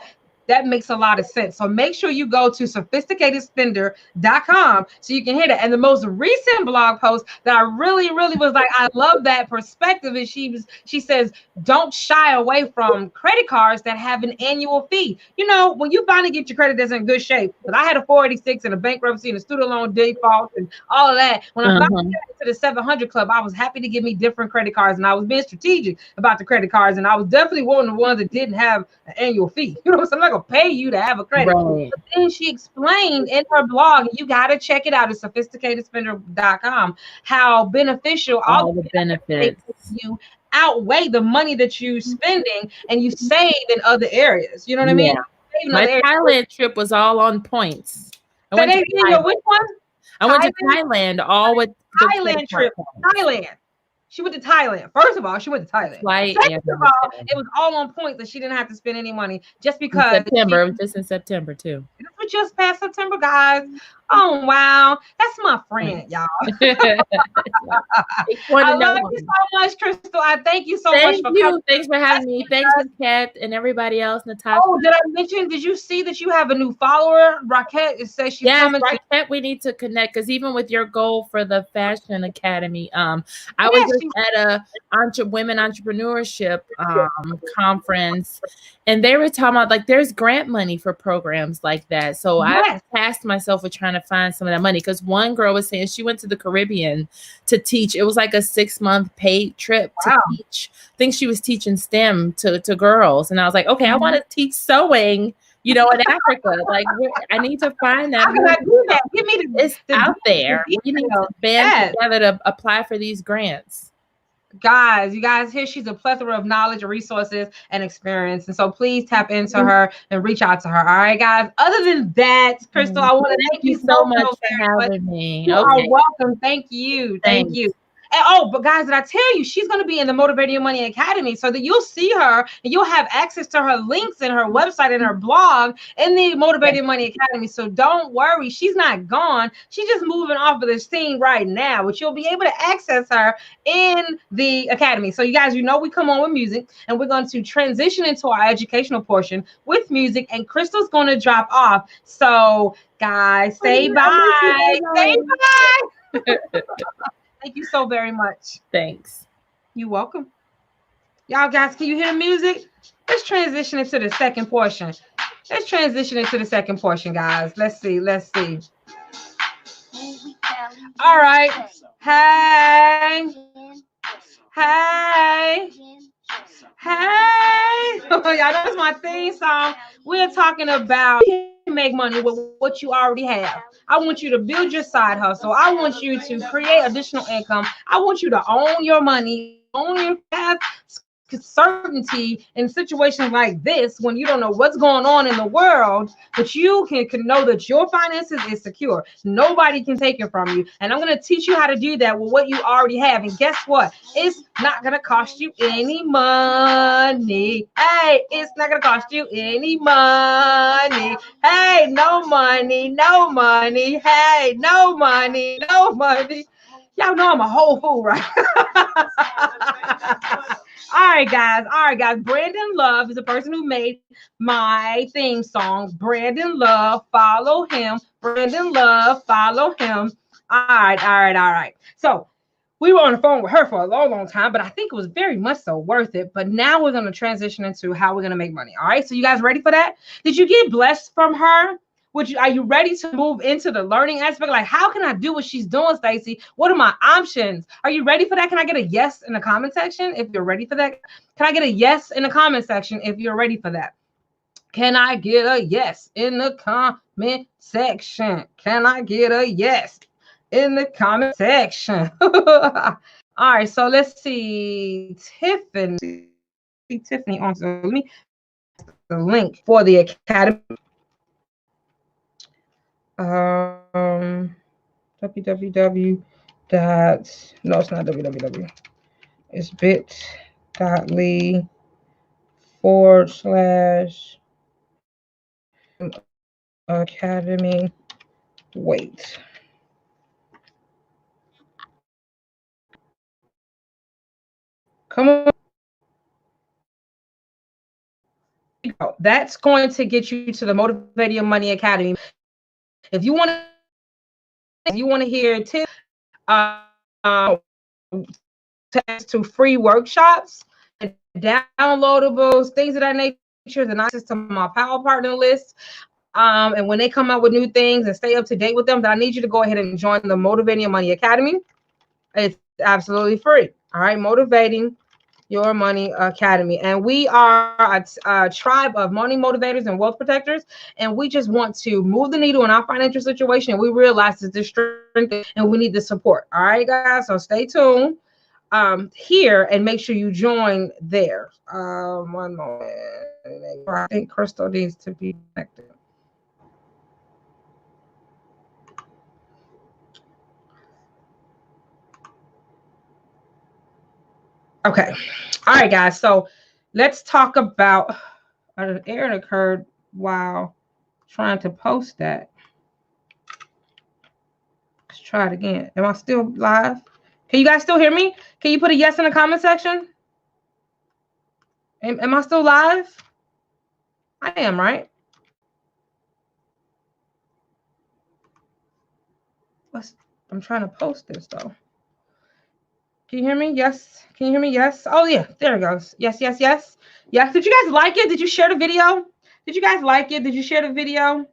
that makes a lot of sense. So make sure you go to sophisticatedspender.com so you can hear that. And the most recent blog post that I really, really was like, I love that perspective, is she says, don't shy away from credit cards that have an annual fee. When you finally get your credit that's in good shape, but I had a 486 and a bankruptcy and a student loan default and all of that. When I finally got into the 700 club, I was happy to give me different credit cards, and I was being strategic about the credit cards, and I was definitely one of the ones that didn't have an annual fee. I'm not gonna pay you to have a credit. Right. But then she explained in her blog, and you got to check it out at sophisticatedspender.com, how beneficial all the benefits you outweigh the money that you're spending, and you save in other areas. You know what I mean? My Thailand trip was all on points. Which one? I went to Thailand, all with the Thailand trip. Thailand. She went to Thailand. First of all, she went to Thailand. Second of all, it was all on point that she didn't have to spend any money, just because. Just in September too. It was just past September, guys. Oh wow, that's my friend, y'all. I love you so much, Crystal. I thank you so much for coming. Thanks for having me. Thanks, Kat, and everybody else. Natasha. Oh, did I mention? Did you see that you have a new follower, Raquette? It says she's coming. Raquette, we need to connect, because even with your goal for the Fashion Academy, I was just at a women entrepreneurship conference, and they were talking about, like, there's grant money for programs like that. So I tasked myself with trying to find some of that money, because one girl was saying she went to the Caribbean to teach. It was like a 6-month paid trip to teach. I think she was teaching STEM to girls, and I was like, okay, I want to teach sewing, in Africa. Like, I need to find that. How can I do that? Give me it's out there. You need to band together to apply for these grants. Guys, you guys hear she's a plethora of knowledge, resources, and experience. And so please tap into her and reach out to her. All right, guys. Other than that, Crystal, I want to thank you so much for having me. You are welcome. Thank you. Thank you. And but guys, did I tell you she's going to be in the Motivating Your Money Academy, so that you'll see her and you'll have access to her links and her website and her blog in the Motivating Your Money Academy. So don't worry, she's not gone. She's just moving off of the scene right now, but you'll be able to access her in the academy. So you guys, we come on with music, and we're going to transition into our educational portion with music, and Crystal's going to drop off. So guys, say bye. Say bye. Thank you so very much. Thanks. You're welcome. Y'all guys, can you hear the music? Let's transition into the second portion. Let's transition into the second portion, guys. Let's see. Let's see. All right. Hey. Hey. Hey. Y'all know that's my theme song. We're talking about you can make money with what you already have. I want you to build your side hustle. I want you to create additional income. I want you to own your money, own your path, certainty in situations like this when you don't know what's going on in the world, but you can know that your finances is secure. Nobody can take it from you. And I'm going to teach you how to do that with what you already have. And guess what? It's not going to cost you any money. Hey, it's not going to cost you any money. Hey, no money, no money. Hey, no money, no money. Y'all know I'm a whole fool, right? All right, guys. All right, guys. Brandon Love is the person who made my theme song. Brandon Love, follow him. Brandon Love, follow him. All right, all right, all right. So we were on the phone with her for a long, long time, but I think it was very much so worth it. But now we're going to transition into how we're going to make money. All right. So you guys ready for that? Did you get blessed from her? Are you ready to move into the learning aspect? Like, how can I do what she's doing, Stacey? What are my options? Are you ready for that? Can I get a yes in the comment section if you're ready for that? Can I get a yes in the comment section if you're ready for that? Can I get a yes in the comment section? Can I get a yes in the comment section? All right, so let's see. Tiffany on. So let me the link for the academy. www. No, it's not www. It's bit.ly/academy. Wait. Come on. That's going to get you to the Motivate Your Money Academy. If you want to hear tips, to free workshops, downloadables, things of that nature, and access to my Power Partner list. And when they come out with new things and stay up to date with them, then I need you to go ahead and join the Motivating Your Money Academy. It's absolutely free. All right, Motivating Your Money Academy. And we are a tribe of money motivators and wealth protectors. And we just want to move the needle in our financial situation. We realize that there's strength and we need the support. All right, guys. So stay tuned here and make sure you join there. One moment. I think Crystal needs to be connected. Okay. All right, guys. So let's talk about an error occurred while trying to post that. Let's try it again. Am I still live? Can you guys still hear me? Can you put a yes in the comment section? Am I still live? I am, right? I'm trying to post this though. Can you hear me? Yes. Can you hear me? Yes. Oh yeah, there it goes. Yes, yes, yes. Yes. Did you guys like it? Did you share the video? Did you guys like it? Did you share the video?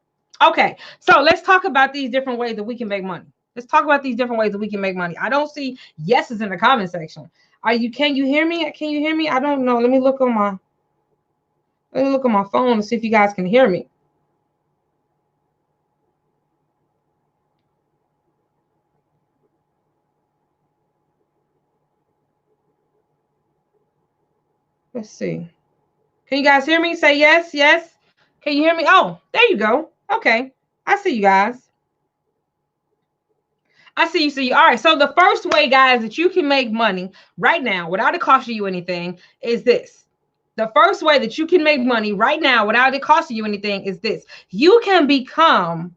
Okay. So let's talk about these different ways that we can make money. Let's talk about these different ways that we can make money. I don't see yeses in the comment section. Can you hear me? Can you hear me? I don't know. Let me look on my phone to see if you guys can hear me. Let's see. Can you guys hear me? Say yes, yes. Can you hear me? Oh, there you go. Okay. I see you guys. I see you. See you. All right. So the first way, guys, that you can make money right now without it costing you anything is this. The first way that you can make money right now without it costing you anything is this. You can become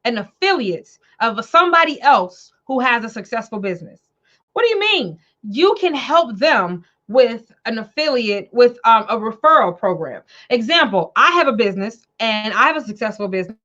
an affiliate of somebody else who has a successful business. What do you mean? You can help them with an affiliate, with a referral program. Example, I have a business and I have a successful business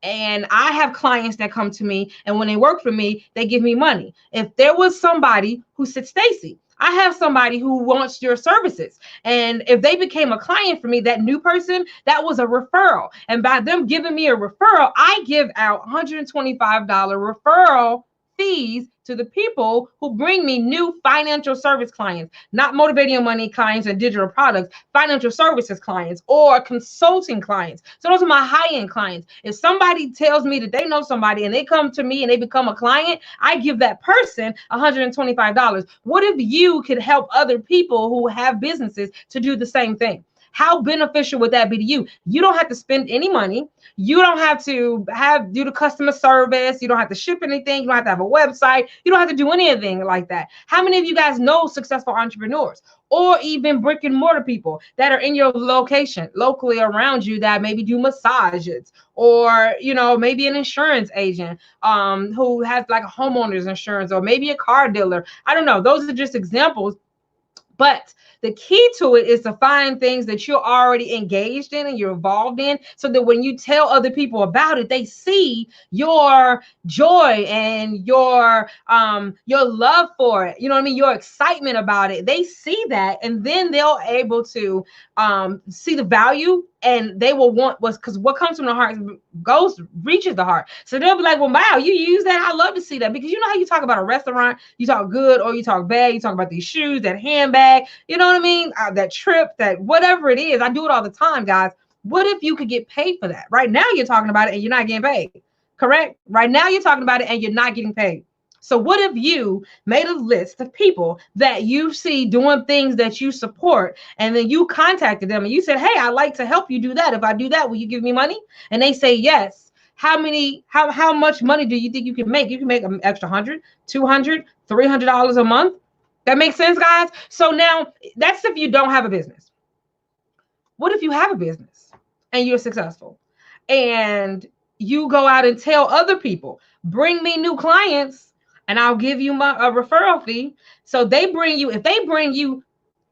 and I have clients that come to me, and when they work for me, they give me money. If there was somebody who said, Stacey, I have somebody who wants your services. And if they became a client for me, that new person, that was a referral. And by them giving me a referral, I give out $125 referral fees to the people who bring me new financial service clients, not motivating money clients and digital products, financial services clients or consulting clients. So those are my high-end clients. If somebody tells me that they know somebody and they come to me and they become a client, I give that person $125. What if you could help other people who have businesses to do the same thing? How beneficial would that be to you? You don't have to spend any money. You don't have to do the customer service. You don't have to ship anything. You don't have to have a website. You don't have to do anything like that. How many of you guys know successful entrepreneurs or even brick and mortar people that are in your location, locally around you, that maybe do massages or, maybe an insurance agent who has like a homeowner's insurance or maybe a car dealer? I don't know. Those are just examples. But the key to it is to find things that you're already engaged in and you're involved in, so that when you tell other people about it, they see your joy and your love for it. You know what I mean? Your excitement about it. They see that, and then they'll able to see the value, and they will want because what comes from the heart reaches the heart. So they'll be like, well, wow, you use that. I love to see that. Because you know how you talk about a restaurant, you talk good or you talk bad, you talk about these shoes, that handbag, you know what I mean? That trip, that whatever it is. I do it all the time, guys. What if you could get paid for that? Right now you're talking about it and you're not getting paid. Correct? Right now you're talking about it and you're not getting paid. So what if you made a list of people that you see doing things that you support, and then you contacted them and you said, hey, I'd like to help you do that. If I do that, will you give me money? And they say yes. How much money do you think you can make? You can make an extra $100, $200, $300 a month. That makes sense, guys? So now that's if you don't have a business. What if you have a business and you're successful and you go out and tell other people, bring me new clients and I'll give you a referral fee. So if they bring you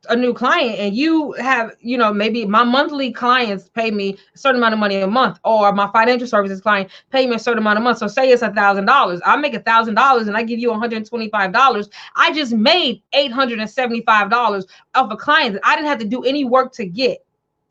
a new client and you have, maybe my monthly clients pay me a certain amount of money a month, or my financial services client pay me a certain amount a month. So say it's $1,000. I make $1,000 and I give you $125. I just made $875 off a client that I didn't have to do any work to get.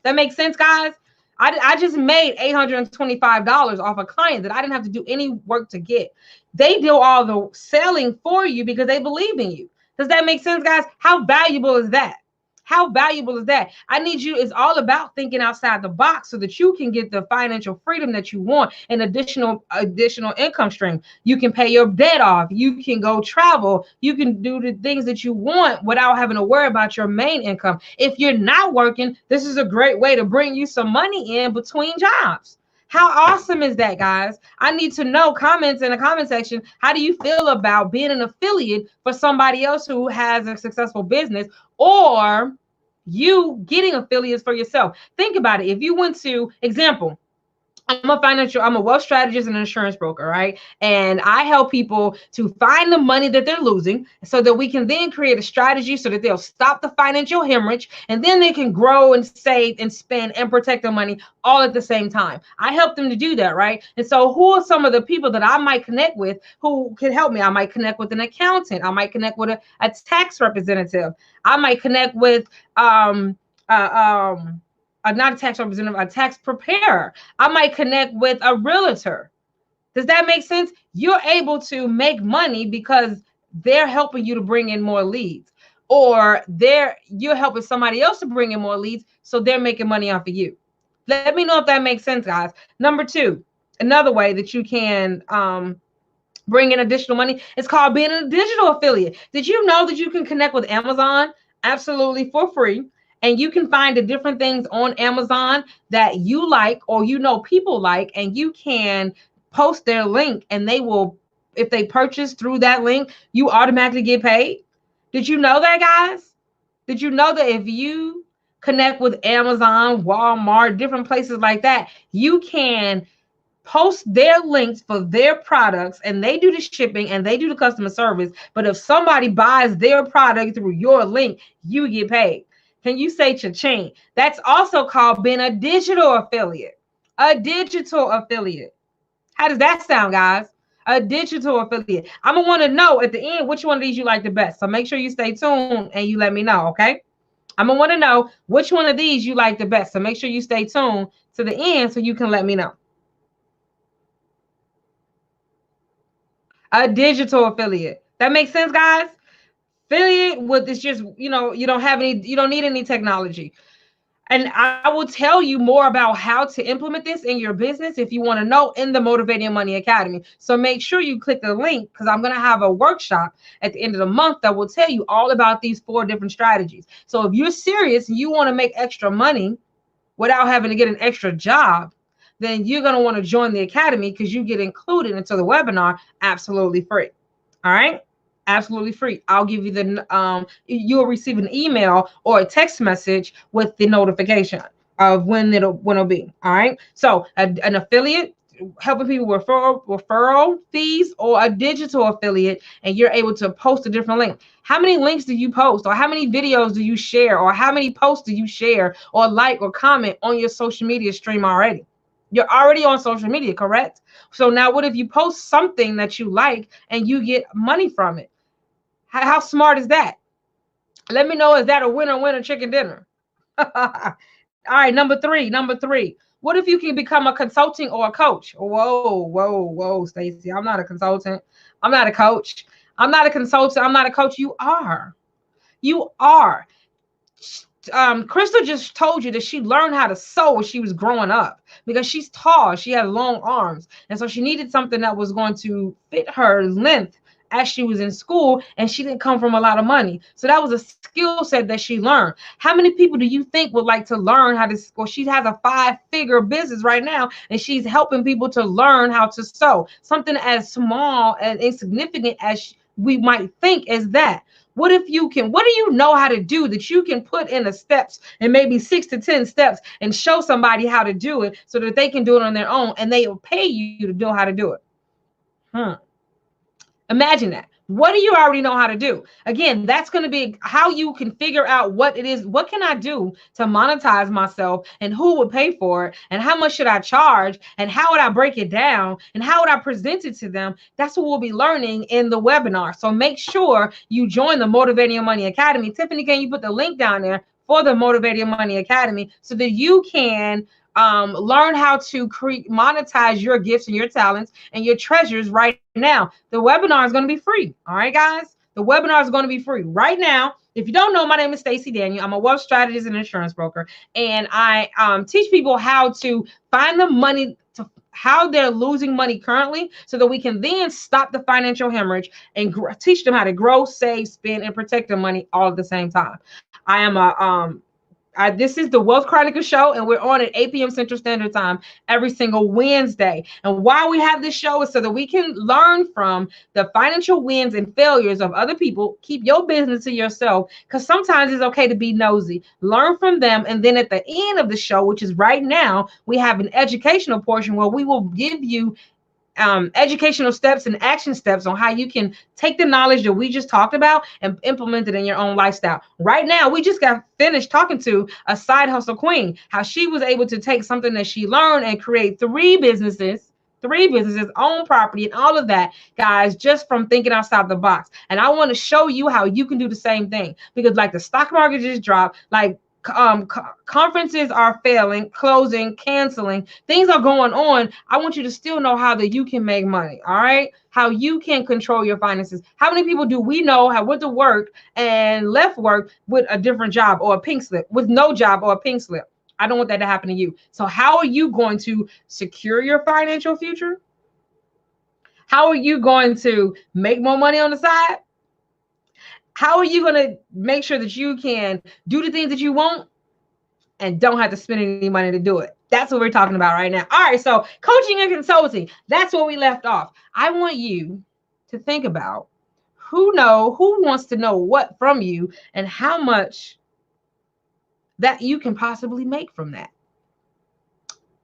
That makes sense, guys? I just made $825 off a client that I didn't have to do any work to get. They do all the selling for you because they believe in you. Does that make sense, guys? How valuable is that? How valuable is that? I need you. It's all about thinking outside the box so that you can get the financial freedom that you want, an additional income stream. You can pay your debt off. You can go travel. You can do the things that you want without having to worry about your main income. If you're not working, this is a great way to bring you some money in between jobs. How awesome is that, guys? I need to know. Comments in the comment section. How do you feel about being an affiliate for somebody else who has a successful business, or you getting affiliates for yourself? Think about it. If you went to, example, I'm a wealth strategist and an insurance broker, right? And I help people to find the money that they're losing so that we can then create a strategy so that they'll stop the financial hemorrhage, and then they can grow and save and spend and protect their money all at the same time. I help them to do that, right? And so who are some of the people that I might connect with who can help me? I might connect with an accountant. I might connect with a tax representative. I might connect with not a tax representative, a tax preparer. I might connect with a realtor. Does that make sense? You're able to make money because they're helping you to bring in more leads, or you're helping somebody else to bring in more leads, so they're making money off of you. Let me know if that makes sense, guys. Number two, another way that you can bring in additional money is called being a digital affiliate. Did you know that you can connect with Amazon absolutely for free? And you can find the different things on Amazon that you like, or people like, and you can post their link, and they will, if they purchase through that link, you automatically get paid. Did you know that, guys? Did you know that if you connect with Amazon, Walmart, different places like that, you can post their links for their products, and they do the shipping and they do the customer service. But if somebody buys their product through your link, you get paid. Can you say cha-ching? That's also called being a digital affiliate. A digital affiliate. How does that sound, guys? A digital affiliate. I'm gonna want to know at the end which one of these you like the best. So make sure you stay tuned and you let me know, okay? I'm gonna want to know which one of these you like the best. So make sure you stay tuned to the end so you can let me know. A digital affiliate. That makes sense, guys? Affiliate with it's just, you don't have any, you don't need any technology. And I will tell you more about how to implement this in your business if you want to know in the Motivating Money Academy. So make sure you click the link because I'm going to have a workshop at the end of the month that will tell you all about these 4 different strategies. So if you're serious and you want to make extra money without having to get an extra job, then you're going to want to join the academy because you get included into the webinar absolutely free. All right. Absolutely free. I'll give you you'll receive an email or a text message with the notification of when it'll be. All right. So an affiliate helping people with referral fees, or a digital affiliate, and you're able to post a different link. How many links do you post, or how many videos do you share, or how many posts do you share or like or comment on your social media stream already? You're already on social media, correct? So now what if you post something that you like and you get money from it? How smart is that? Let me know, is that a winner chicken dinner? All right, number three. What if you can become a consulting or a coach? Whoa, Stacy. I'm not a consultant. I'm not a coach. I'm not a consultant. I'm not a coach. You are. You are. Crystal just told you that she learned how to sew when she was growing up because she's tall. She has long arms. And so she needed something that was going to fit her length as she was in school, and she didn't come from a lot of money. So that was a skill set that she learned. How many people do you think would like to learn how to, well, she has a 5-figure business right now, and she's helping people to learn how to sew. Something as small and insignificant as we might think is that. What if you can, what do you know how to do that you can put in the steps, and maybe 6 to 10 steps, and show somebody how to do it so that they can do it on their own, and they will pay you to know how to do it? Imagine that. What do you already know how to do? Again, that's going to be how you can figure out what it is. What can I do to monetize myself, and who would pay for it, and how much should I charge, and how would I break it down, and how would I present it to them? That's what we'll be learning in the webinar. So make sure you join the Motivating Money Academy. Tiffany, can you put the link down there for the Motivating Money Academy so that you can learn how to monetize your gifts and your talents and your treasures right now? The webinar is going to be free. All right, guys, the webinar is going to be free right now. If you don't know, my name is Stacy Daniel. I'm a wealth strategist and insurance broker, and I teach people how to find the money, to how they're losing money currently, so that we can then stop the financial hemorrhage and teach them how to grow, save, spend, and protect their money all at the same time. I am a this is the Wealth Chronicles Show, and we're on at 8 p.m. Central Standard Time every single Wednesday. And why we have this show is so that we can learn from the financial wins and failures of other people. Keep your business to yourself, because sometimes it's okay to be nosy. Learn from them, and then at the end of the show, which is right now, we have an educational portion where we will give you educational steps and action steps on how you can take the knowledge that we just talked about and implement it in your own lifestyle. Right now, we just got finished talking to a side hustle queen, how she was able to take something that she learned and create 3 businesses, own property, and all of that, guys, just from thinking outside the box. And I want to show you how you can do the same thing, because like the stock market just dropped, like conferences are failing, closing, canceling, things are going on. I want you to still know how that you can make money. All right, how you can control your finances. How many people do we know have went to work and left work with a different job or a pink slip, with no job or a pink slip? I don't want that to happen to you. So how are you going to secure your financial future? How are you going to make more money on the side? How are you going to make sure that you can do the things that you want and don't have to spend any money to do it? That's what we're talking about right now. All right, so coaching and consulting, that's where we left off. I want you to think about who wants to know what from you, and how much that you can possibly make from that.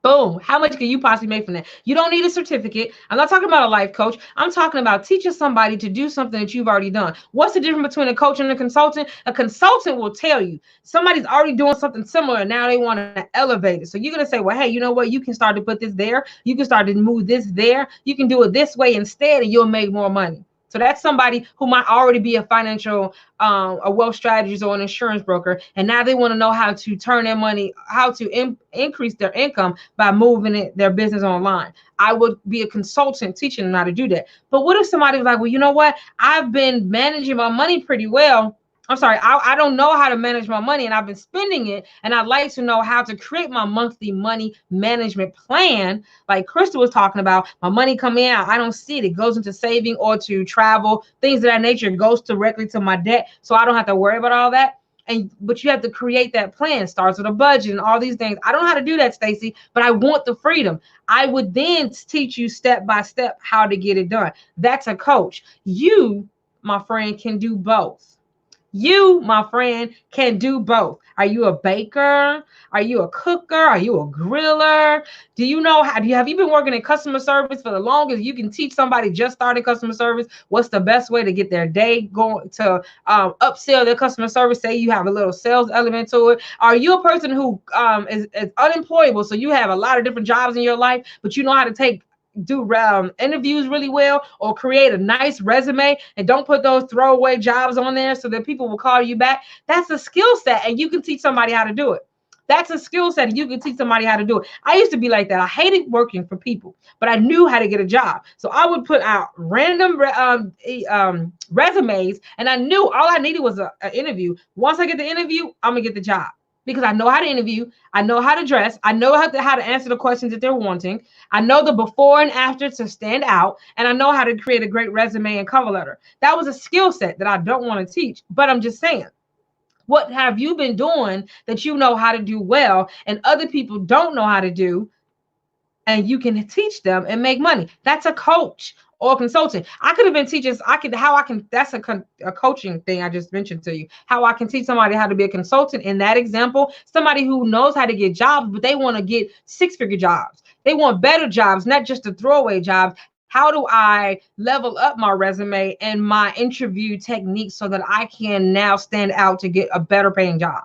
Boom. How much can you possibly make from that? You don't need a certificate. I'm not talking about a life coach. I'm talking about teaching somebody to do something that you've already done. What's the difference between a coach and a consultant? A consultant will tell you somebody's already doing something similar and now they want to elevate it. So you're going to say, well, hey, you know what? You can start to put this there. You can start to move this there. You can do it this way instead and you'll make more money. So that's somebody who might already be a financial, a wealth strategist or an insurance broker. And now they want to know how to turn their money, how to increase their income by moving their business online. I would be a consultant teaching them how to do that. But what if somebody was like, well, you know what? I've been managing my money pretty well. I'm sorry, I don't know how to manage my money and I've been spending it. And I'd like to know how to create my monthly money management plan. Like Crystal was talking about, my money coming out, I don't see it. It goes into saving or to travel, things of that nature. It goes directly to my debt. So I don't have to worry about all that. But you have to create that plan. Starts with a budget and all these things. I don't know how to do that, Stacey, but I want the freedom. I would then teach you step by step how to get it done. That's a coach. You, my friend, can do both. You, my friend, can do both. Are you a baker? Are you a cooker? Are you a griller? Do you know have you been working in customer service for the longest? You can teach somebody just starting customer service what's the best way to get their day going to upsell their customer service. Say you have a little sales element to it. Are you a person who is unemployable? So you have a lot of different jobs in your life, but you know how to do interviews really well or create a nice resume and don't put those throwaway jobs on there so that people will call you back. That's a skill set and you can teach somebody how to do it. That's a skill set and you can teach somebody how to do it. I used to be like that. I hated working for people, but I knew how to get a job. So I would put out random resumes and I knew all I needed was an interview. Once I get the interview, I'm gonna get the job. Because I know how to interview, I know how to dress, I know how to answer the questions that they're wanting, I know the before and after to stand out, and I know how to create a great resume and cover letter. That was a skill set that I don't want to teach, but I'm just saying, what have you been doing that you know how to do well and other people don't know how to do, and you can teach them and make money? That's a coach or consultant. I could have been teaching. That's a coaching thing I just mentioned to you. How I can teach somebody how to be a consultant in that example. Somebody who knows how to get jobs, but they want to get 6-figure jobs. They want better jobs, not just the throwaway jobs. How do I level up my resume and my interview techniques so that I can now stand out to get a better paying job?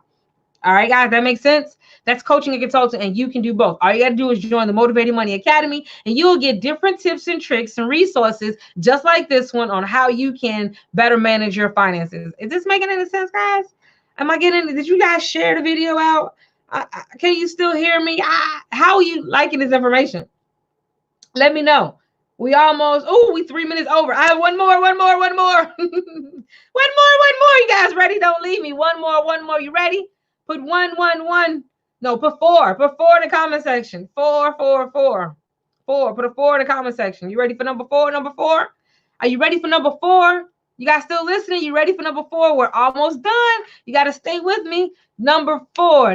All right, guys, that makes sense. That's coaching and consulting, and you can do both. All you got to do is join the Motivated Money Academy, and you'll get different tips and tricks and resources just like this one on how you can better manage your finances. Is this making any sense, guys? Am I getting? Did you guys share the video out? Can you still hear me? How are you liking this information? Let me know. We 3 minutes over. I have one more. one more. one more. You guys ready? Don't leave me. One more. You ready? Put one. No, put four. Put four in the comment section. Four. Put a 4 in the comment section. You ready for number 4? Number 4? Are you ready for number 4? You guys still listening? You ready for number 4? We're almost done. You got to stay with me. Number 4.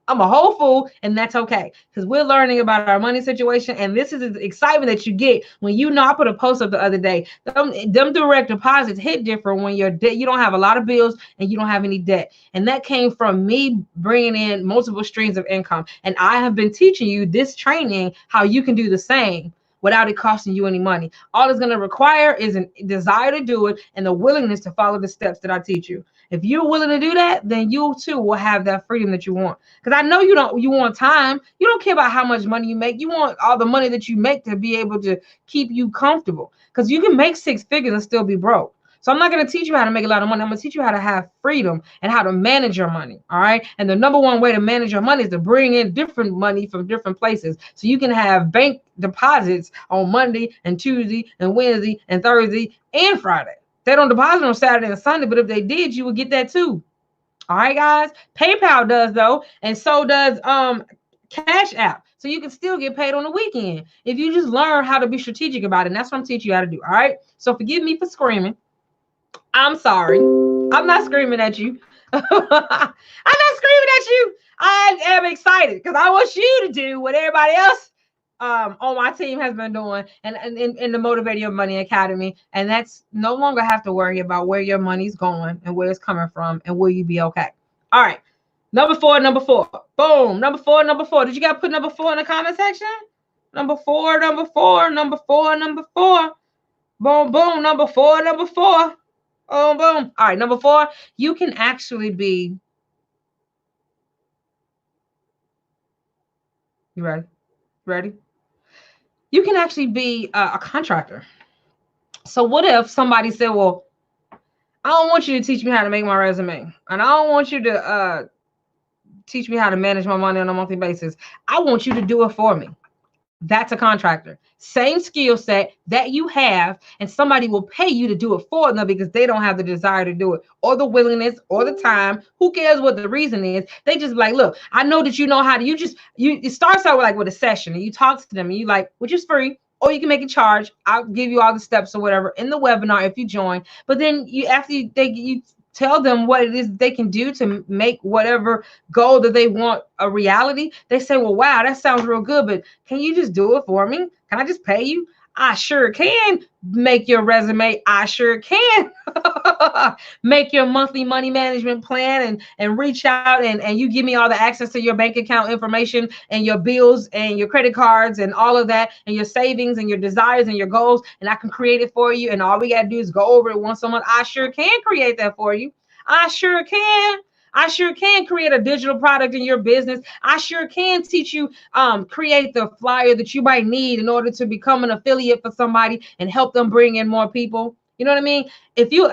I'm a whole fool, and that's okay, because we're learning about our money situation, and this is the excitement that you get when you know. I put a post up the other day. Them direct deposits hit different when you don't have a lot of bills and you don't have any debt, and that came from me bringing in multiple streams of income. And I have been teaching you this training how you can do the same without it costing you any money. All it's going to require is a desire to do it and the willingness to follow the steps that I teach you. If you're willing to do that, then you too will have that freedom that you want. Because I know you want time. You don't care about how much money you make. You want all the money that you make to be able to keep you comfortable. Because you can make 6 figures and still be broke. So I'm not going to teach you how to make a lot of money. I'm going to teach you how to have freedom and how to manage your money. All right. And the number one way to manage your money is to bring in different money from different places. So you can have bank deposits on Monday and Tuesday and Wednesday and Thursday and Friday. They don't deposit on Saturday and Sunday, but if they did, you would get that too. All right, guys. PayPal does though. And so does Cash App. So you can still get paid on the weekend if you just learn how to be strategic about it. And that's what I'm teaching you how to do. All right. So forgive me for screaming. I'm sorry. I'm not screaming at you. I'm not screaming at you. I am excited because I want you to do what everybody else on my team has been doing and in the Motivated Money Academy. And that's no longer have to worry about where your money's going and where it's coming from and will you be okay. All right. Number four, number four. Boom. Number four, number four. Did you guys put number four in the comment section? Number four, number four, number four, number four. Boom, boom. Number four, number four. Boom, boom. All right, number four. You can actually be. You ready? Ready? You can actually be a contractor. So what if somebody said, well, I don't want you to teach me how to make my resume, and I don't want you to teach me how to manage my money on a monthly basis. I want you to do it for me. That's a contractor. Same skill set that you have, and somebody will pay you to do it for them because they don't have the desire to do it, or the willingness, or the time. Who cares what the reason is? They just like, look, I know that you know how to. It starts out like with a session, and you talk to them, and you like, which is free, or you can make a charge. I'll give you all the steps or whatever in the webinar if you join. But then you tell them what it is they can do to make whatever goal that they want a reality. They say, well, wow, that sounds real good, but can you just do it for me? Can I just pay you? I sure can make your resume. I sure can make your monthly money management plan and reach out and you give me all the access to your bank account information and your bills and your credit cards and all of that and your savings and your desires and your goals, and I can create it for you, and all we got to do is go over it once a month. I sure can create that for you. I sure can. I sure can create a digital product in your business. I sure can teach you create the flyer that you might need in order to become an affiliate for somebody and help them bring in more people. You know what I mean? If you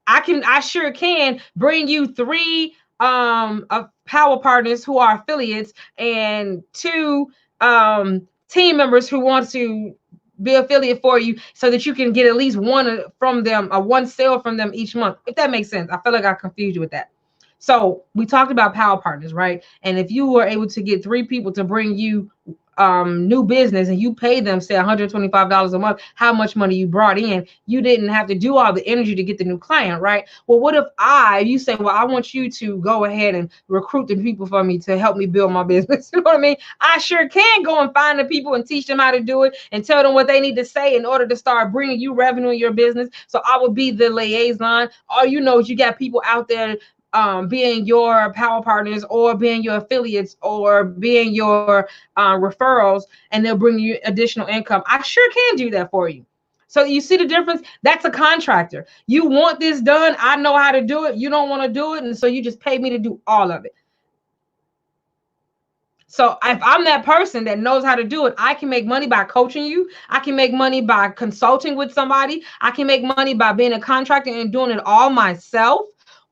I sure can bring you three power partners who are affiliates and two team members who want to be affiliate for you so that you can get at least one from them, one sale from them each month, if that makes sense. I feel like I confused you with that. So we talked about power partners, right? And if you were able to get three people to bring you new business and you pay them say $125 a month, how much money you brought in, you didn't have to do all the energy to get the new client, right? Well, what if you say, well, I want you to go ahead and recruit the people for me to help me build my business. You know what I mean? I sure can go and find the people and teach them how to do it and tell them what they need to say in order to start bringing you revenue in your business. So I would be the liaison. All you know is you got people out there being your power partners or being your affiliates or being your referrals, and they'll bring you additional income. I sure can do that for you. So you see the difference? That's a contractor. You want this done. I know how to do it. You don't want to do it. And so you just pay me to do all of it. So if I'm that person that knows how to do it, I can make money by coaching you. I can make money by consulting with somebody. I can make money by being a contractor and doing it all myself.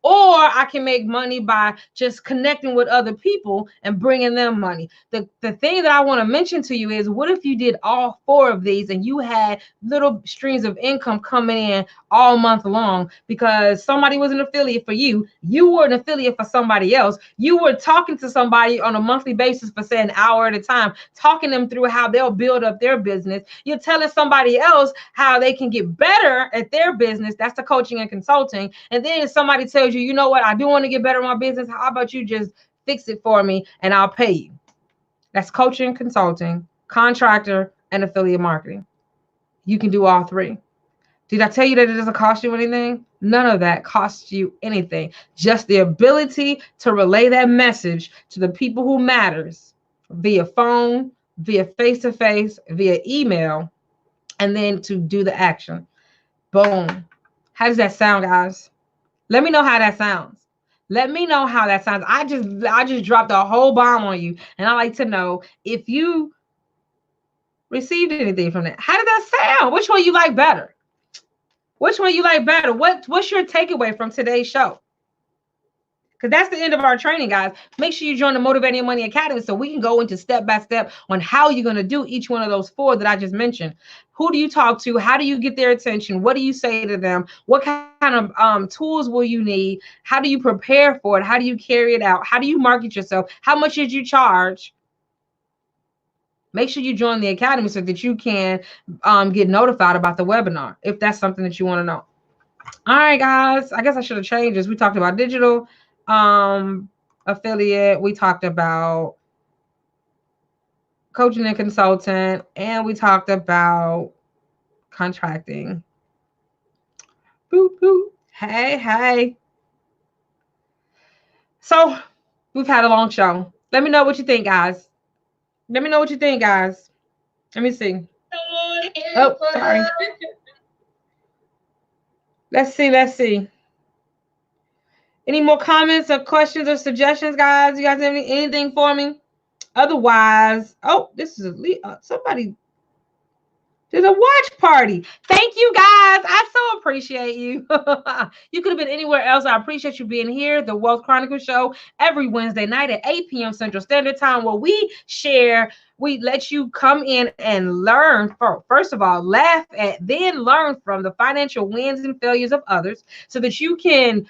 Or I can make money by just connecting with other people and bringing them money. The thing that I want to mention to you is, what if you did all four of these and you had little streams of income coming in all month long because somebody was an affiliate for you. You were an affiliate for somebody else. You were talking to somebody on a monthly basis for, say, an hour at a time, talking them through how they'll build up their business. You're telling somebody else how they can get better at their business. That's the coaching and consulting. And then somebody tells you know what, I do want to get better in my business. How about you just fix it for me and I'll pay you? That's coaching, consulting, contractor, and affiliate marketing. You can do all three. Did I tell you that it doesn't cost you anything? None of that costs you anything. Just the ability to relay that message to the people who matters via phone, via face-to-face, via email, and then to do the action. Boom. How does that sound, guys? Let me know how that sounds. Let me know how that sounds. I just dropped a whole bomb on you, and I like to know if you received anything from that. How did that sound? Which one you like better? Which one you like better? What's your takeaway from today's show? Because that's the end of our training, guys. Make sure you join the Motivating Your Money Academy so we can go into step by step on how you're going to do each one of those four that I just mentioned. Who do you talk to? How do you get their attention? What do you say to them? What kind of tools will you need? How do you prepare for it? How do you carry it out? How do you market yourself? How much did you charge? Make sure you join the academy so that you can get notified about the webinar if that's something that you want to know. All right, guys. I guess I should have changed this. We talked about digital affiliate. We talked about coaching and consultant, and we talked about contracting. Boop, boop. Hey. So we've had a long show. Let me know what you think, guys. Let me know what you think, guys. Let me see. Oh, sorry. Let's see. Let's see. Any more comments or questions or suggestions, guys? You guys have anything for me? Otherwise, oh, this is somebody. There's a watch party. Thank you, guys. I so appreciate you. You could have been anywhere else. I appreciate you being here. The Wealth Chronicles Show every Wednesday night at 8 p.m. Central Standard Time, where we let you come in and learn. First of all, laugh at, then learn from the financial wins and failures of others so that you can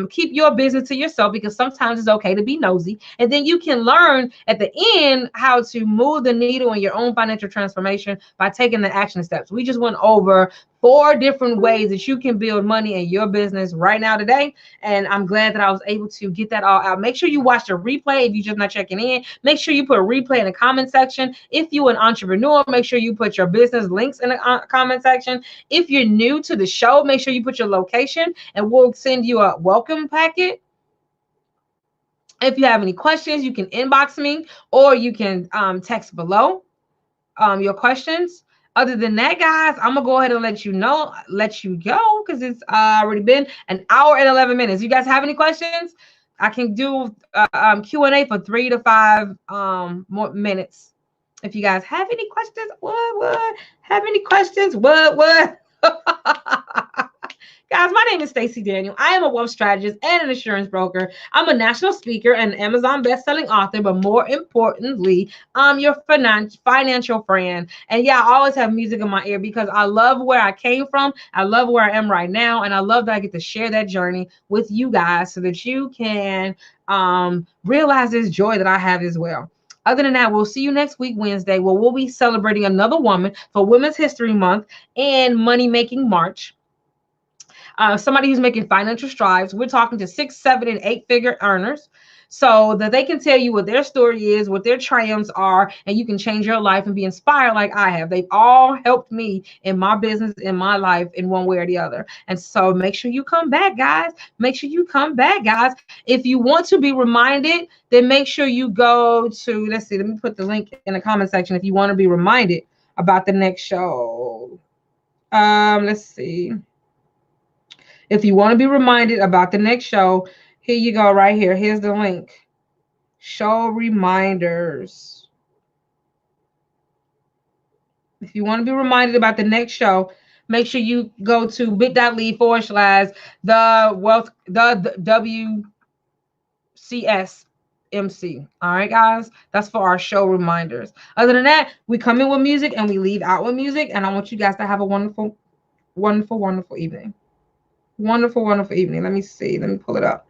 keep your business to yourself, because sometimes it's okay to be nosy. And then you can learn at the end how to move the needle in your own financial transformation by taking the action steps. We just went over 4 different ways that you can build money in your business right now today. And I'm glad that I was able to get that all out. Make sure you watch the replay if you're just not checking in. Make sure you put a replay in the comment section. If you're an entrepreneur, make sure you put your business links in the comment section. If you're new to the show, make sure you put your location and we'll send you a welcome packet. If you have any questions, you can inbox me or you can text below your questions. Other than that, guys, I'm gonna go ahead and let you go, because it's already been an hour and 11 minutes. You guys have any questions? I can do Q&A for 3 to 5 more minutes. If you guys have any questions, have any questions? Guys, my name is Stacey Daniel. I am a wealth strategist and an insurance broker. I'm a national speaker and Amazon best-selling author, but more importantly, I'm your financial friend. And yeah, I always have music in my ear because I love where I came from. I love where I am right now. And I love that I get to share that journey with you guys so that you can realize this joy that I have as well. Other than that, we'll see you next week, Wednesday, where we'll be celebrating another woman for Women's History Month and Money Making March. Somebody who's making financial strides. We're talking to 6, 7, and 8-figure earners so that they can tell you what their story is, what their triumphs are, and you can change your life and be inspired like I have. They've all helped me in my business, in my life, in one way or the other. And so make sure you come back, guys. Make sure you come back, guys. If you want to be reminded, then make sure you go to, let's see, let me put the link in the comment section if you want to be reminded about the next show. Let's see. If you want to be reminded about the next show, here you go right here. Here's the link. Show reminders. If you want to be reminded about the next show, make sure you go to bit.ly/the WCSMC. All right, guys? That's for our show reminders. Other than that, we come in with music and we leave out with music. And I want you guys to have a wonderful, wonderful, wonderful evening. Wonderful, wonderful evening. Let me see. Let me pull it up.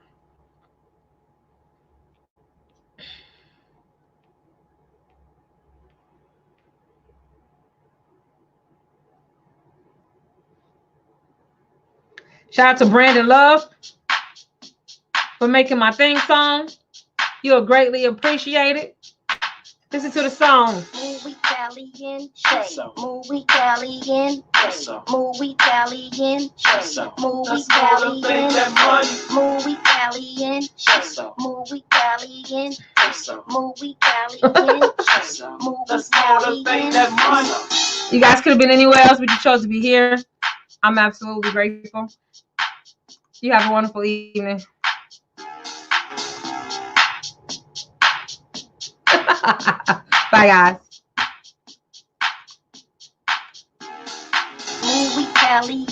Shout out to Brandon Love for making my theme song. You're greatly appreciated. Listen to the song. Movie Italian shade. Movie Italian shade. Movie Italian shade. Movie Italian shade. Movie Italian shade. Movie Italian shade. Movie Italian shade. Movie Italian. You guys could have been anywhere else, but you chose to be here. I'm absolutely grateful. You have a wonderful evening. Bye, guys. Movie Italian.